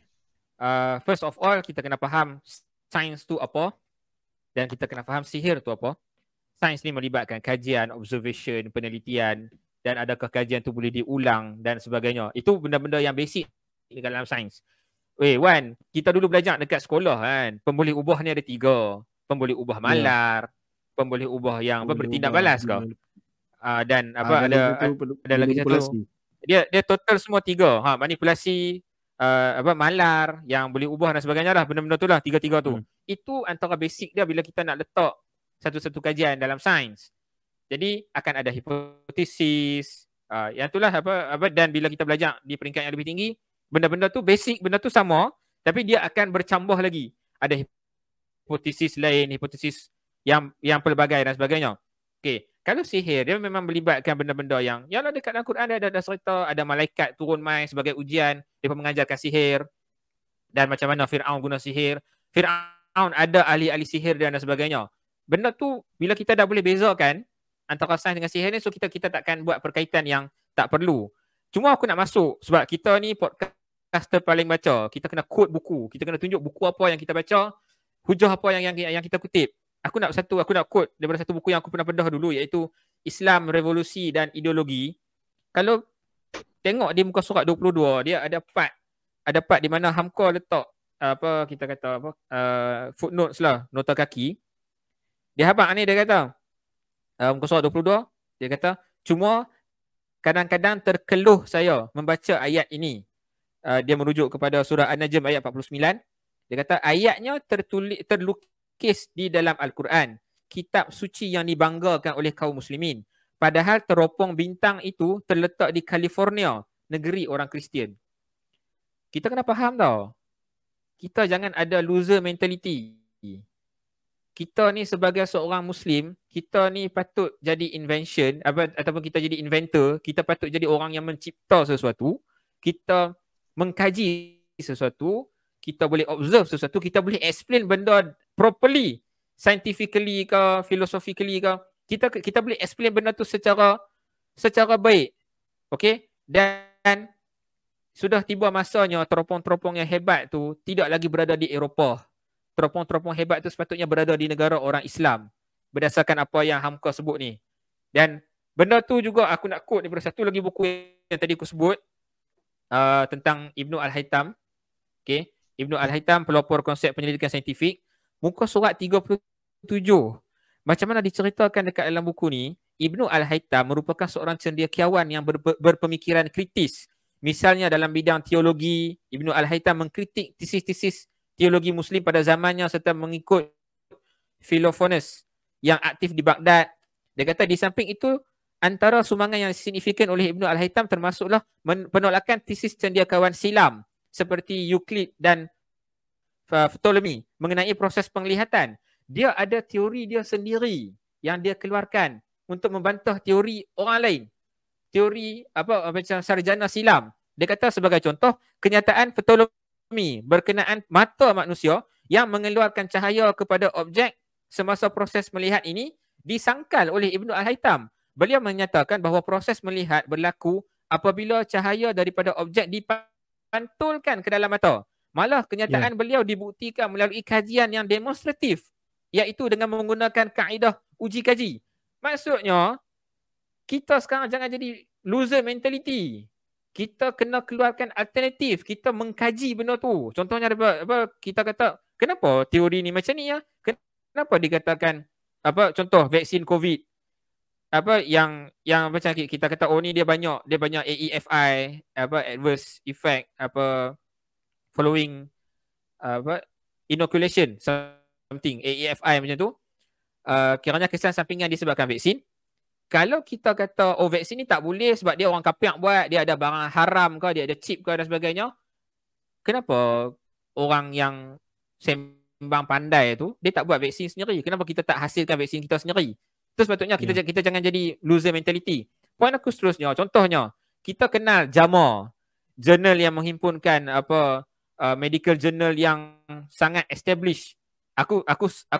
First of all, kita kena faham sains tu apa, dan kita kena faham sihir tu apa. Sains ni melibatkan kajian, observation, penelitian, dan adakah kajian tu boleh diulang dan sebagainya. Itu benda-benda yang basic dalam sains. Wan, kita dulu belajar dekat sekolah kan, pemboleh ubah ni ada 3. Pemboleh ubah malar, pemboleh ubah yang bertindak balas kau. Dan ada lagi satu. Dia total semua 3. Manipulasi, malar, yang boleh ubah dan sebagainya lah. Benda-benda tu lah, 3 tu. Itu antara basic dia bila kita nak letak satu-satu kajian dalam sains. Jadi akan ada hipotesis, yang itulah dan bila kita belajar di peringkat yang lebih tinggi, benda-benda tu basic, benda tu sama, tapi dia akan bercambah lagi. Ada hipotesis lain, hipotesis yang pelbagai dan sebagainya. Okay, kalau sihir dia memang melibatkan benda-benda yang dekat dalam Quran ada cerita, ada malaikat turun mai sebagai ujian, dia mengajarkan sihir, dan macam mana Fir'aun guna sihir. Fir'aun ada ahli-ahli sihir dan sebagainya. Benda tu bila kita dah boleh bezakan antara sains dengan sihir ni, so kita takkan buat perkaitan yang tak perlu. Cuma aku nak masuk sebab kita ni podcaster paling baca, kita kena quote buku, kita kena tunjuk buku apa yang kita baca, hujah apa yang kita kutip. Aku nak quote daripada satu buku yang aku pernah bedah dulu, iaitu Islam, Revolusi dan Ideologi. Kalau tengok di muka surat 22, dia ada part di mana Hamka letak footnotes lah, nota kaki. Dia habaq ni, dia kata muka surat 22, dia kata cuma kadang-kadang terkeluh saya membaca ayat ini. Dia merujuk kepada surah An-Najm ayat 49. Dia kata ayatnya terlukis di dalam Al-Quran, kitab suci yang dibanggakan oleh kaum muslimin. Padahal teropong bintang itu terletak di California, negeri orang Kristian. Kita kena faham tau. kita jangan ada loser mentality. Kita ni sebagai seorang Muslim, kita ni patut jadi invention ataupun kita jadi inventor, kita patut jadi orang yang mencipta sesuatu, kita mengkaji sesuatu, kita boleh observe sesuatu, kita boleh explain benda properly, scientifically ke, philosophically ke, kita boleh explain benda tu secara baik. Okey? Dan sudah tiba masanya teropong-teropong yang hebat tu tidak lagi berada di Eropah. Teropong-teropong hebat tu sepatutnya berada di negara orang Islam berdasarkan apa yang Hamka sebut ni. Dan benda tu juga aku nak quote daripada satu lagi buku yang tadi aku sebut tentang Ibnu Al-Haytham. Okay. Ibnu Al-Haytham, pelopor konsep penyelidikan saintifik, muka surat 37. Macam mana diceritakan dekat dalam buku ni, Ibnu Al-Haytham merupakan seorang cendekiawan yang berpemikiran kritis. Misalnya dalam bidang teologi, Ibnu Al-Haytham mengkritik tesis-tesis teologi Muslim pada zamannya serta mengikut Philophonus yang aktif di Baghdad. Dia kata di samping itu, antara sumbangan yang signifikan oleh Ibnu Al-Haytham termasuklah penolakan tesis cendekiawan silam seperti Euclid dan Ptolemy mengenai proses penglihatan. Dia ada teori dia sendiri yang dia keluarkan untuk membantah teori orang lain. Teori macam sarjana silam. Dia kata sebagai contoh, kenyataan Ptolemy berkenaan mata manusia yang mengeluarkan cahaya kepada objek semasa proses melihat ini disangkal oleh Ibnu Al-Haytham. Beliau menyatakan bahawa proses melihat berlaku apabila cahaya daripada objek dipantulkan ke dalam mata. Malah kenyataan beliau dibuktikan melalui kajian yang demonstratif, iaitu dengan menggunakan kaedah uji kaji. Maksudnya, kita sekarang jangan jadi loser mentality. Kita kena keluarkan alternatif. Kita mengkaji benda tu. Contohnya kita kata, kenapa teori ni macam ni ya? Kenapa dikatakan contoh vaksin COVID yang macam kita kata ni dia banyak AEFI, adverse effect following inoculation something, AEFI macam tu. Kiranya kesan sampingan disebabkan vaksin. Kalau kita kata vaksin ni tak boleh sebab dia orang kapiak buat, dia ada barang haram ke, dia ada chip ke dan sebagainya, kenapa orang yang sembang pandai tu dia tak buat vaksin sendiri? Kenapa kita tak hasilkan vaksin kita sendiri? Itu sepatutnya kita jangan jadi loser mentality. Poin aku seterusnya, contohnya kita kenal JAMA, jurnal yang menghimpunkan medical journal yang sangat established. Aku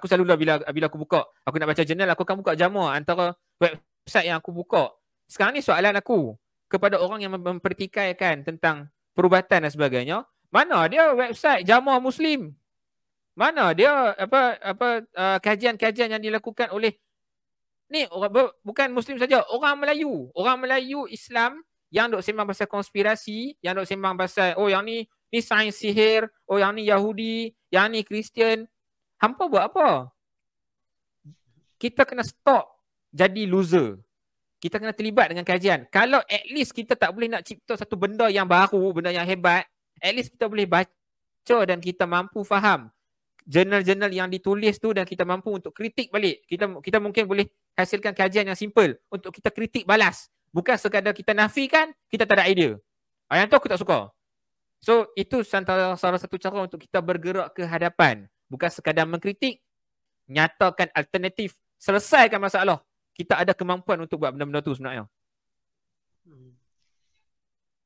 selalu bila aku buka, aku nak baca jurnal, aku akan buka JAMA antara website yang aku buka. Sekarang ni soalan aku kepada orang yang mempertikaikan tentang perubatan dan sebagainya, mana dia website JAMA Muslim? Mana dia kajian-kajian yang dilakukan oleh ni bukan Muslim saja, orang Melayu Islam yang duk sembang pasal konspirasi, yang duk sembang pasal yang ni sains sihir, yang ni Yahudi, yang ni Kristian. Hampa buat apa? Kita kena stop jadi loser. Kita kena terlibat dengan kajian. Kalau at least kita tak boleh nak cipta satu benda yang baru, benda yang hebat, at least kita boleh baca dan kita mampu faham jurnal-jurnal yang ditulis tu dan kita mampu untuk kritik balik. Kita mungkin boleh hasilkan kajian yang simple untuk kita kritik balas. Bukan sekadar kita nafikan, kita tak ada idea. Yang tu aku tak suka. So itu salah satu cara untuk kita bergerak ke hadapan. Bukan sekadar mengkritik, nyatakan alternatif, selesaikan masalah. Kita ada kemampuan untuk buat benda-benda tu sebenarnya.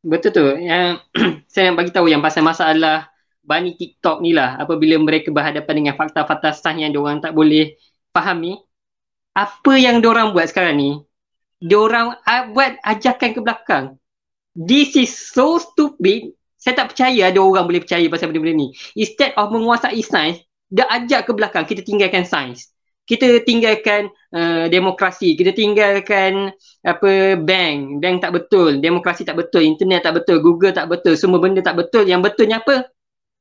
Betul tu. Yang saya nak bagi tahu yang pasal masalah bani TikTok ni lah, apabila mereka berhadapan dengan fakta-fakta sah yang diorang tak boleh fahami, apa yang diorang buat sekarang ni, diorang buat ajakan ke belakang. This is so stupid. Saya tak percaya ada orang boleh percaya pasal benda-benda ni. Instead of menguasai sains, dia ajak ke belakang, kita tinggalkan sains. Kita tinggalkan demokrasi, kita tinggalkan bank tak betul, demokrasi tak betul, internet tak betul, Google tak betul, semua benda tak betul. Yang betulnya apa?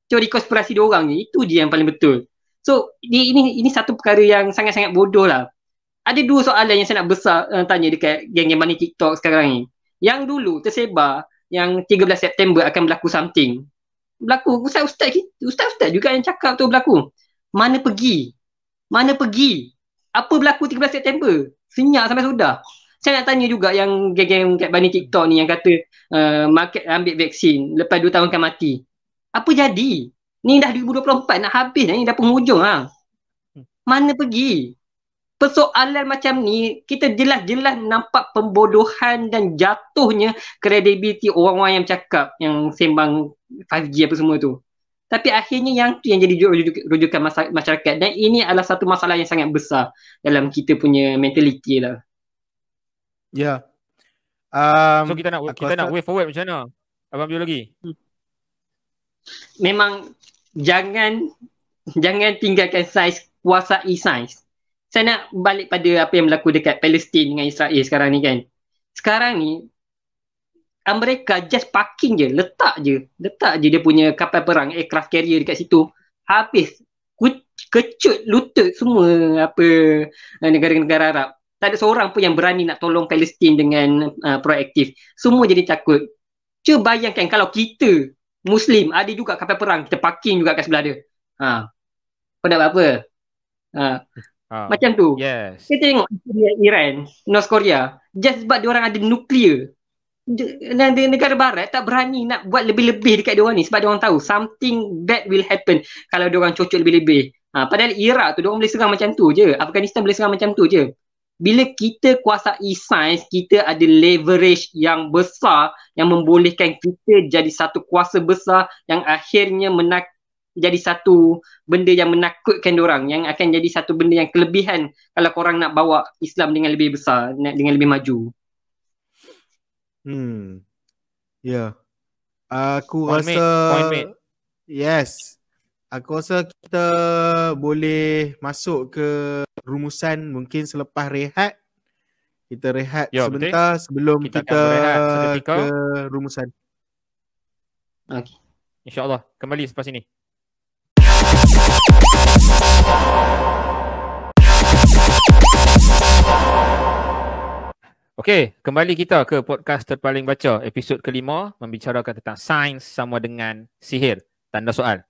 Teori konspirasi diorang ni, itu dia yang paling betul. So ini satu perkara yang sangat-sangat bodoh lah. Ada dua soalan yang saya nak tanya dekat geng-geng bani TikTok sekarang ni. Yang dulu tersebar yang 13 September akan berlaku something. Berlaku, ustaz juga yang cakap tu berlaku. Mana pergi? Apa berlaku 13 September? Senyap sampai sudah. Saya nak tanya juga yang geng-geng kat bani TikTok ni yang kata market ambil vaksin, lepas 2 tahun akan mati. Apa jadi? Ni dah 2024 nak habis dah, ni dah penghujung lah. Mana pergi? Persoalan macam ni, kita jelas-jelas nampak pembodohan dan jatuhnya kredibiliti orang-orang yang cakap, yang sembang 5G apa semua tu. Tapi akhirnya yang tu yang jadi rujukan masyarakat. Dan ini adalah satu masalah yang sangat besar dalam kita punya mentaliti lah. Ya. So kita nak way forward macam mana? Abang biologi. Memang jangan tinggalkan sains, kuasai sains. Saya nak balik pada apa yang berlaku dekat Palestin dengan Israel sekarang ni kan. Sekarang ni Amerika just parking je, letak je dia punya kapal perang, aircraft carrier dekat situ. Habis kecut lutut semua apa negara-negara Arab. Tak ada seorang pun yang berani nak tolong Palestin dengan proaktif. Semua jadi takut. Cuba bayangkan kalau kita Muslim ada juga kapal perang, kita parking juga kat sebelah dia. Kau nak buat apa? Macam tu. Yes. Kita tengok Iran, North Korea, just sebab diorang ada nuklear. Dan negara barat tak berani nak buat lebih-lebih dekat diorang ni sebab diorang tahu something bad will happen kalau diorang cocok lebih-lebih. Padahal Iraq tu diorang boleh serang macam tu je. Afghanistan boleh serang macam tu je. Bila kita kuasai sains, kita ada leverage yang besar yang membolehkan kita jadi satu kuasa besar yang akhirnya jadi satu benda yang menakutkan diorang, yang akan jadi satu benda yang kelebihan kalau korang nak bawa Islam dengan lebih besar, dengan lebih maju. Ya. Aku rasa point mate. Yes. Aku rasa kita boleh masuk ke rumusan mungkin selepas rehat. Kita rehat sebentar sebelum kita ke rumusan. Okay. InsyaAllah kembali selepas ini. Okey, kembali kita ke podcast terpaling baca episod kelima, membicarakan tentang sains sama dengan sihir. Tanda soal.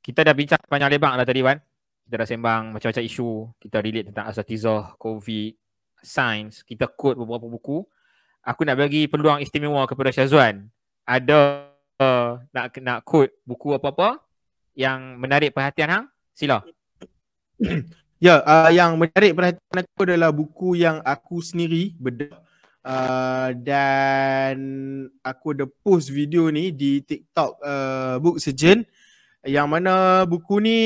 Kita dah bincang panjang lebar dah tadi, Wan. Kita dah sembang macam-macam isu. Kita relate tentang asatizah, COVID, sains. Kita quote beberapa buku. Aku nak bagi peluang istimewa kepada Syazwan. Ada nak quote buku apa-apa yang menarik perhatian hang? Sila. Ya, yang menarik perhatian aku adalah buku yang aku sendiri bedah. Dan aku ada post video ni di TikTok Book Surgeon. Yang mana buku ni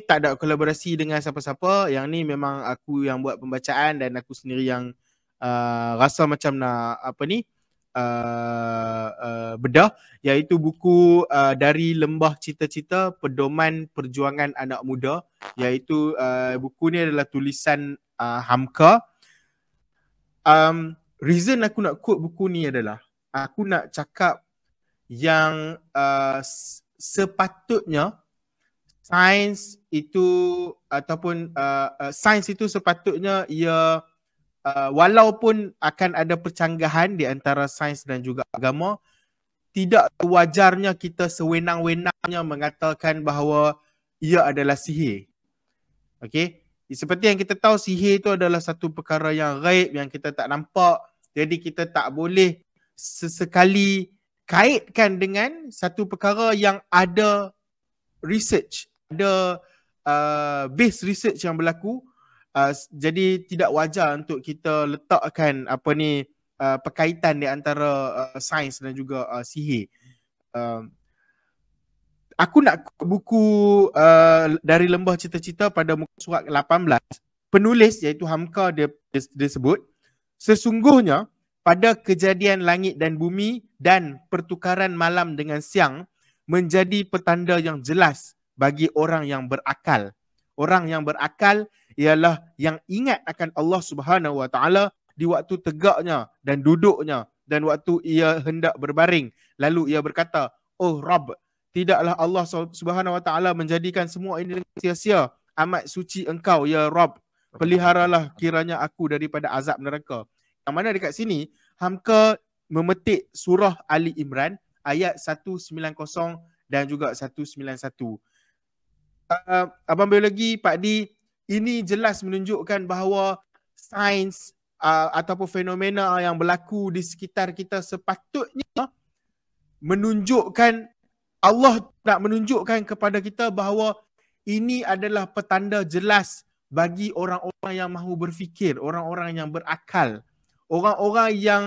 tak ada kolaborasi dengan siapa-siapa. Yang ni memang aku yang buat pembacaan dan aku sendiri yang rasa macam nak bedah, iaitu buku Dari Lembah Cita-Cita, Pedoman Perjuangan Anak Muda, iaitu buku ni adalah tulisan Hamka. Reason aku nak quote buku ni adalah aku nak cakap yang sepatutnya sains itu ataupun sains itu sepatutnya ia walaupun akan ada percanggahan di antara sains dan juga agama, tidak wajarnya kita sewenang-wenangnya mengatakan bahawa ia adalah sihir. Okey, seperti yang kita tahu, sihir itu adalah satu perkara yang gaib yang kita tak nampak. Jadi kita tak boleh sesekali kaitkan dengan satu perkara yang ada research, ada base research yang berlaku. Jadi tidak wajar untuk kita letakkan perkaitan di antara sains dan juga sihir. Aku nak buku Dari Lembah Cita-Cita pada muka surat 18. Penulis iaitu Hamka dia sebut, sesungguhnya pada kejadian langit dan bumi dan pertukaran malam dengan siang menjadi petanda yang jelas bagi orang yang berakal. Orang yang berakal ialah yang ingat akan Allah Subhanahu Wa Taala di waktu tegaknya dan duduknya dan waktu ia hendak berbaring. Lalu ia berkata, "Oh Rabb, tidaklah Allah Subhanahu Wa Taala menjadikan semua ini dengan sia-sia. Amat suci Engkau ya Rabb. Peliharalah kiranya aku daripada azab neraka." Yang mana dekat sini Hamka memetik surah Ali Imran ayat 190 dan juga 191. Abang biologi Pak Di, ini jelas menunjukkan bahawa sains ataupun fenomena yang berlaku di sekitar kita sepatutnya menunjukkan Allah nak menunjukkan kepada kita bahawa ini adalah petanda jelas bagi orang-orang yang mahu berfikir, orang-orang yang berakal, orang-orang yang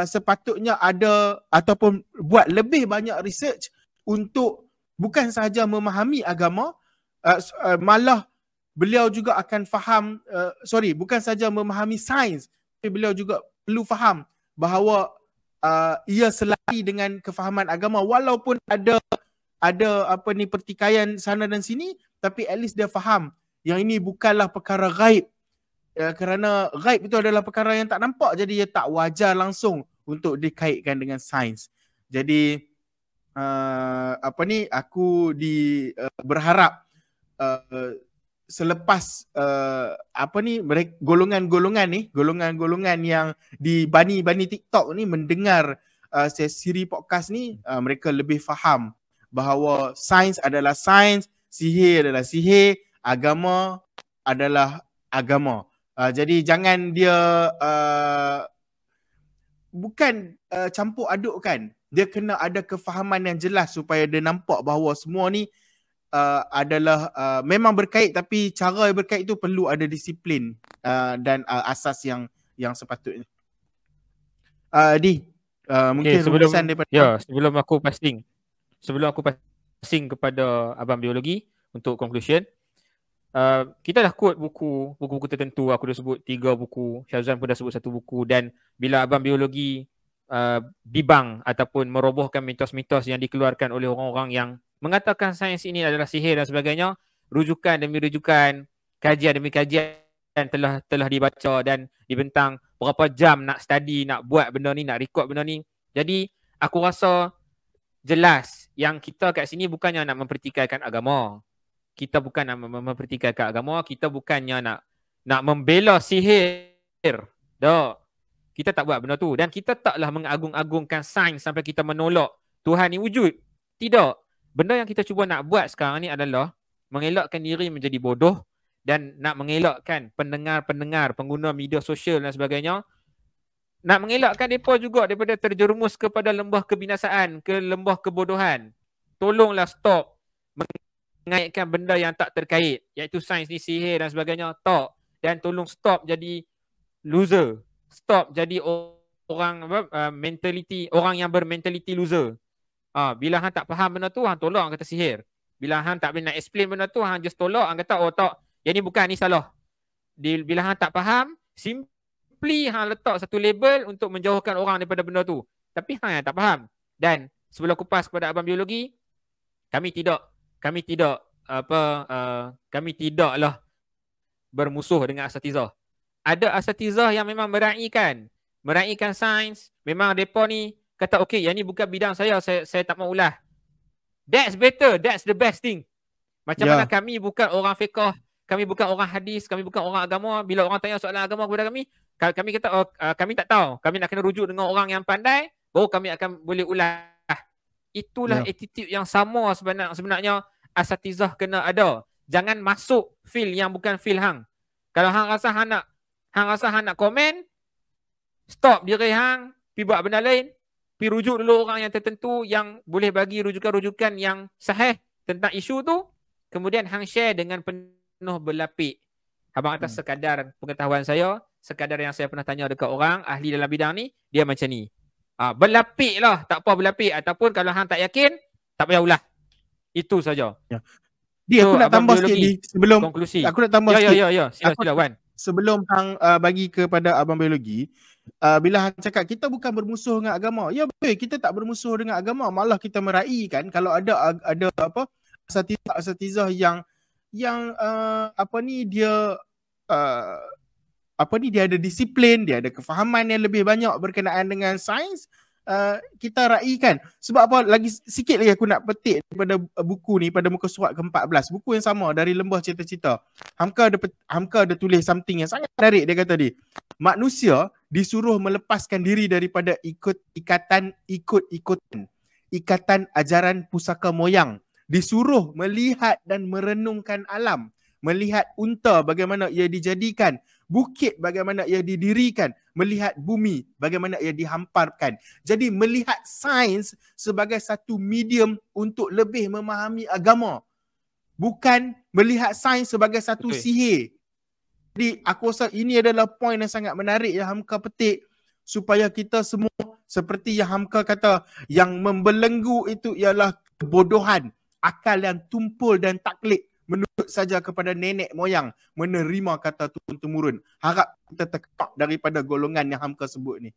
sepatutnya ada ataupun buat lebih banyak research untuk bukan sahaja memahami agama, malah beliau juga akan faham, bukan sahaja memahami sains, tapi beliau juga perlu faham bahawa ia selari dengan kefahaman agama, walaupun ada pertikaian sana dan sini, tapi at least dia faham yang ini bukanlah perkara ghaib, kerana ghaib itu adalah perkara yang tak nampak, jadi ia tak wajar langsung untuk dikaitkan dengan sains. Jadi aku berharap selepas golongan-golongan yang di bani TikTok ni mendengar siri podcast ni, mereka lebih faham bahawa sains adalah sains, sihir adalah sihir, agama adalah agama. Jadi jangan dia bukan campur adukkan. Dia kena ada kefahaman yang jelas supaya dia nampak bahawa semua ni adalah memang berkait, tapi cara berkait tu perlu ada disiplin dan asas yang sepatutnya. Mungkin sebelum daripada sebelum aku passing kepada Abang Biologi untuk conclusion, kita dah quote buku-buku tertentu. Aku dah sebut 3 buku, Syazwan pun dah sebut 1 buku, dan bila Abang Biologi dibang ataupun merobohkan mitos-mitos yang dikeluarkan oleh orang-orang yang mengatakan sains ini adalah sihir dan sebagainya, rujukan demi rujukan, kajian demi kajian telah dibaca dan dibentang berapa jam nak study, nak buat benda ni, nak record benda ni. Jadi aku rasa jelas yang kita kat sini bukannya nak mempertikaikan agama. Kita bukan nak mempertikaikan agama, kita bukannya nak membela sihir. Tak. Kita tak buat benda tu, dan kita taklah mengagung-agungkan sains sampai kita menolak Tuhan ni wujud. Tidak. Benda yang kita cuba nak buat sekarang ni adalah mengelakkan diri menjadi bodoh dan nak mengelakkan pendengar-pendengar, pengguna media sosial dan sebagainya, nak mengelakkan mereka juga daripada terjerumus kepada lembah kebinasaan, ke lembah kebodohan. Tolonglah stop mengaitkan benda yang tak terkait, iaitu sains ni sihir dan sebagainya. Tak. Dan tolong stop jadi loser. Stop jadi orang orang yang bermentaliti loser. Bila hang tak faham benda tu, hang tolak, hang kata sihir. Bila hang tak boleh nak explain benda tu, hang just tolak, hang kata oh tak, yang ni bukan, ni salah. Bila hang tak faham, simply hang letak satu label untuk menjauhkan orang daripada benda tu. Tapi hang yang tak faham. Dan sebelum aku pass kepada Abang Biologi, kami tidaklah bermusuh dengan asatizah. Ada asatizah yang memang meraihkan sains, memang depa ni kata okey, yang ni bukan bidang saya tak mau ulah. That's better, that's the best thing. Macam mana kami bukan orang fiqh, kami bukan orang hadis, kami bukan orang agama. Bila orang tanya soalan agama kepada kami kata kami tak tahu. Kami nak kena rujuk dengan orang yang pandai, baru kami akan boleh ulah. Itulah attitude yang sama sebenarnya asatizah kena ada. Jangan masuk feel yang bukan feel hang. Kalau hang rasa hang nak komen, stop diri hang, pi buat benda lain. Pi rujuk dulu orang yang tertentu yang boleh bagi rujukan-rujukan yang sahih tentang isu tu. Kemudian hang share dengan penuh berlapik. Abang atas sekadar pengetahuan saya, sekadar yang saya pernah tanya dekat orang ahli dalam bidang ni, dia macam ni. Berlapik lah, tak apa berlapik. Ataupun kalau hang tak yakin, tak payah ulah. Itu saja. Aku nak tambah sikit sebelum konklusi. Aku nak tambah sikit. Ya. Sila Wan. Sebelum hang bagi kepada Abang Biologi, bila hang cakap kita bukan bermusuh dengan agama. Ya betul, kita tak bermusuh dengan agama, malah kita meraihkan kalau ada asatizah yang dia ada disiplin, dia ada kefahaman yang lebih banyak berkenaan dengan sains, kita raihkan. Sebab apa, lagi sikit lagi aku nak petik daripada buku ni, pada muka surat ke-14, buku yang sama dari Lembah Cita-Cita. Hamka ada tulis something yang sangat menarik. Dia kata manusia disuruh melepaskan diri daripada ikatan ajaran pusaka moyang. Disuruh melihat dan merenungkan alam, melihat unta bagaimana ia dijadikan, bukit bagaimana ia didirikan, melihat bumi bagaimana ia dihamparkan. Jadi melihat sains sebagai satu medium untuk lebih memahami agama, bukan melihat sains sebagai satu sihir. Jadi aku rasa ini adalah poin yang sangat menarik yang Hamka petik, supaya kita semua seperti yang Hamka kata, yang membelenggu itu ialah kebodohan, akal yang tumpul dan taklid, menurut saja kepada nenek moyang, menerima kata turun-temurun. Harap kita terkepak daripada golongan yang Hamka sebut ni.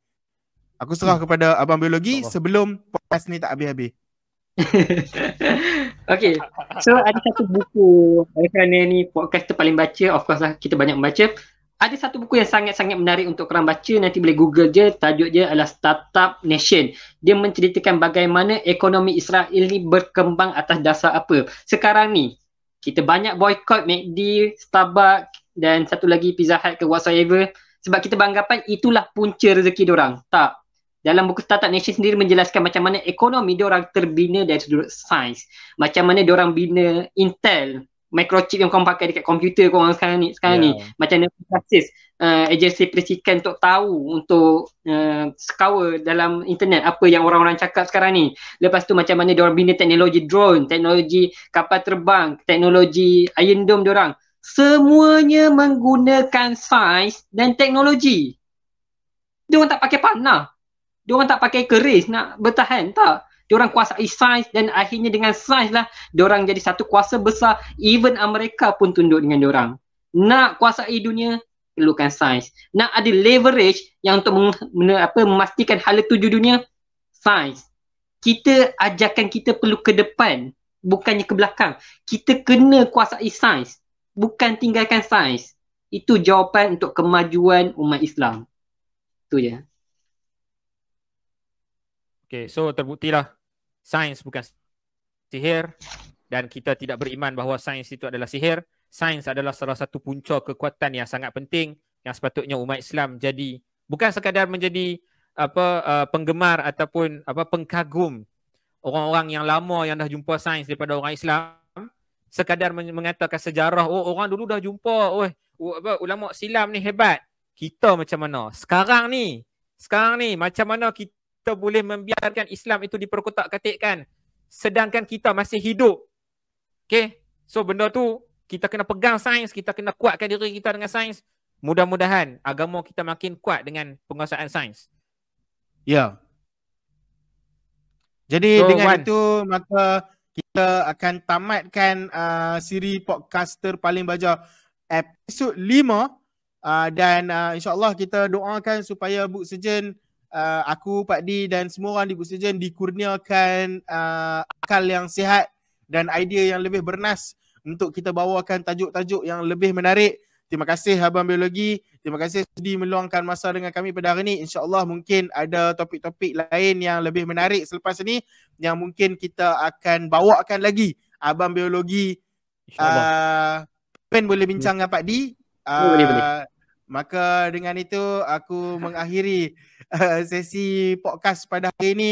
Aku serah kepada Abang Biologi sebelum podcast ni tak habis-habis. Okay, so ada satu buku, kerana ni podcast tu paling baca, of course lah kita banyak membaca. Ada satu buku yang sangat-sangat menarik untuk korang baca, nanti boleh google je, tajuk je adalah Startup Nation. Dia menceritakan bagaimana ekonomi Israel ni berkembang atas dasar apa. Sekarang ni, kita banyak boycott McD, Starbucks dan satu lagi Pizza Hut ke whatsoever, sebab kita beranggapan itulah punca rezeki diorang. Tak. Dalam buku Startup Nation sendiri menjelaskan macam mana ekonomi diorang terbina dari sudut sains. Macam mana diorang bina Intel, microchip yang korang pakai dekat komputer korang sekarang ni. Macam mana proses agensi perisikan untuk tahu, untuk scour dalam internet apa yang orang-orang cakap sekarang ni. Lepas tu macam mana diorang bina teknologi drone, teknologi kapal terbang, teknologi Iron Dome diorang. Semuanya menggunakan sains dan teknologi. Diorang tak pakai panah. Diorang tak pakai keris nak bertahan, tak. Diorang kuasai sains dan akhirnya dengan sains lah diorang jadi satu kuasa besar. Even Amerika pun tunduk dengan diorang. Nak kuasai dunia, perlukan sains. Nak ada leverage yang untuk memastikan hala tuju dunia, sains. Kita ajarkan kita perlu ke depan, bukannya ke belakang. Kita kena kuasai sains, bukan tinggalkan sains. Itu jawapan untuk kemajuan umat Islam. Itu je. Okay, so terbuktilah sains bukan sihir dan kita tidak beriman bahawa sains itu adalah sihir. Sains adalah salah satu punca kekuatan yang sangat penting yang sepatutnya umat Islam jadi, bukan sekadar menjadi penggemar ataupun pengkagum orang-orang yang lama yang dah jumpa sains daripada orang Islam, sekadar mengatakan sejarah, oh orang dulu dah jumpa, ulama silam ni hebat. Kita macam mana? Sekarang ni macam mana kita boleh membiarkan Islam itu diperkotak-katikkan sedangkan kita masih hidup? Okay, so benda tu kita kena pegang sains, kita kena kuatkan diri kita dengan sains. Mudah-mudahan agama kita makin kuat dengan penguasaan sains. Ya. Jadi so, dengan itu maka kita akan tamatkan siri podcaster paling baja episod 5 dan insya-Allah kita doakan supaya Book Surgeon, aku, Pak Di dan semua orang di Book Surgeon dikurniakan akal yang sihat dan idea yang lebih bernas untuk kita bawakan tajuk-tajuk yang lebih menarik. Terima kasih Abang Biologi. Terima kasih sudi meluangkan masa dengan kami pada hari ini. InsyaAllah mungkin ada topik-topik lain yang lebih menarik selepas ini yang mungkin kita akan bawakan lagi. Abang Biologi boleh bincang dengan Pak Di. Boleh. Maka dengan itu aku mengakhiri sesi podcast pada hari ini.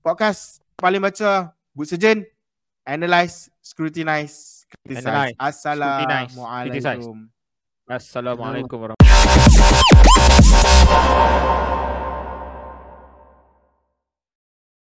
Podcast paling baca Book Surgeon, analyze, scrutinize, criticize. Assalamualaikum. Assalamualaikum warahmatullahi wabarakatuh.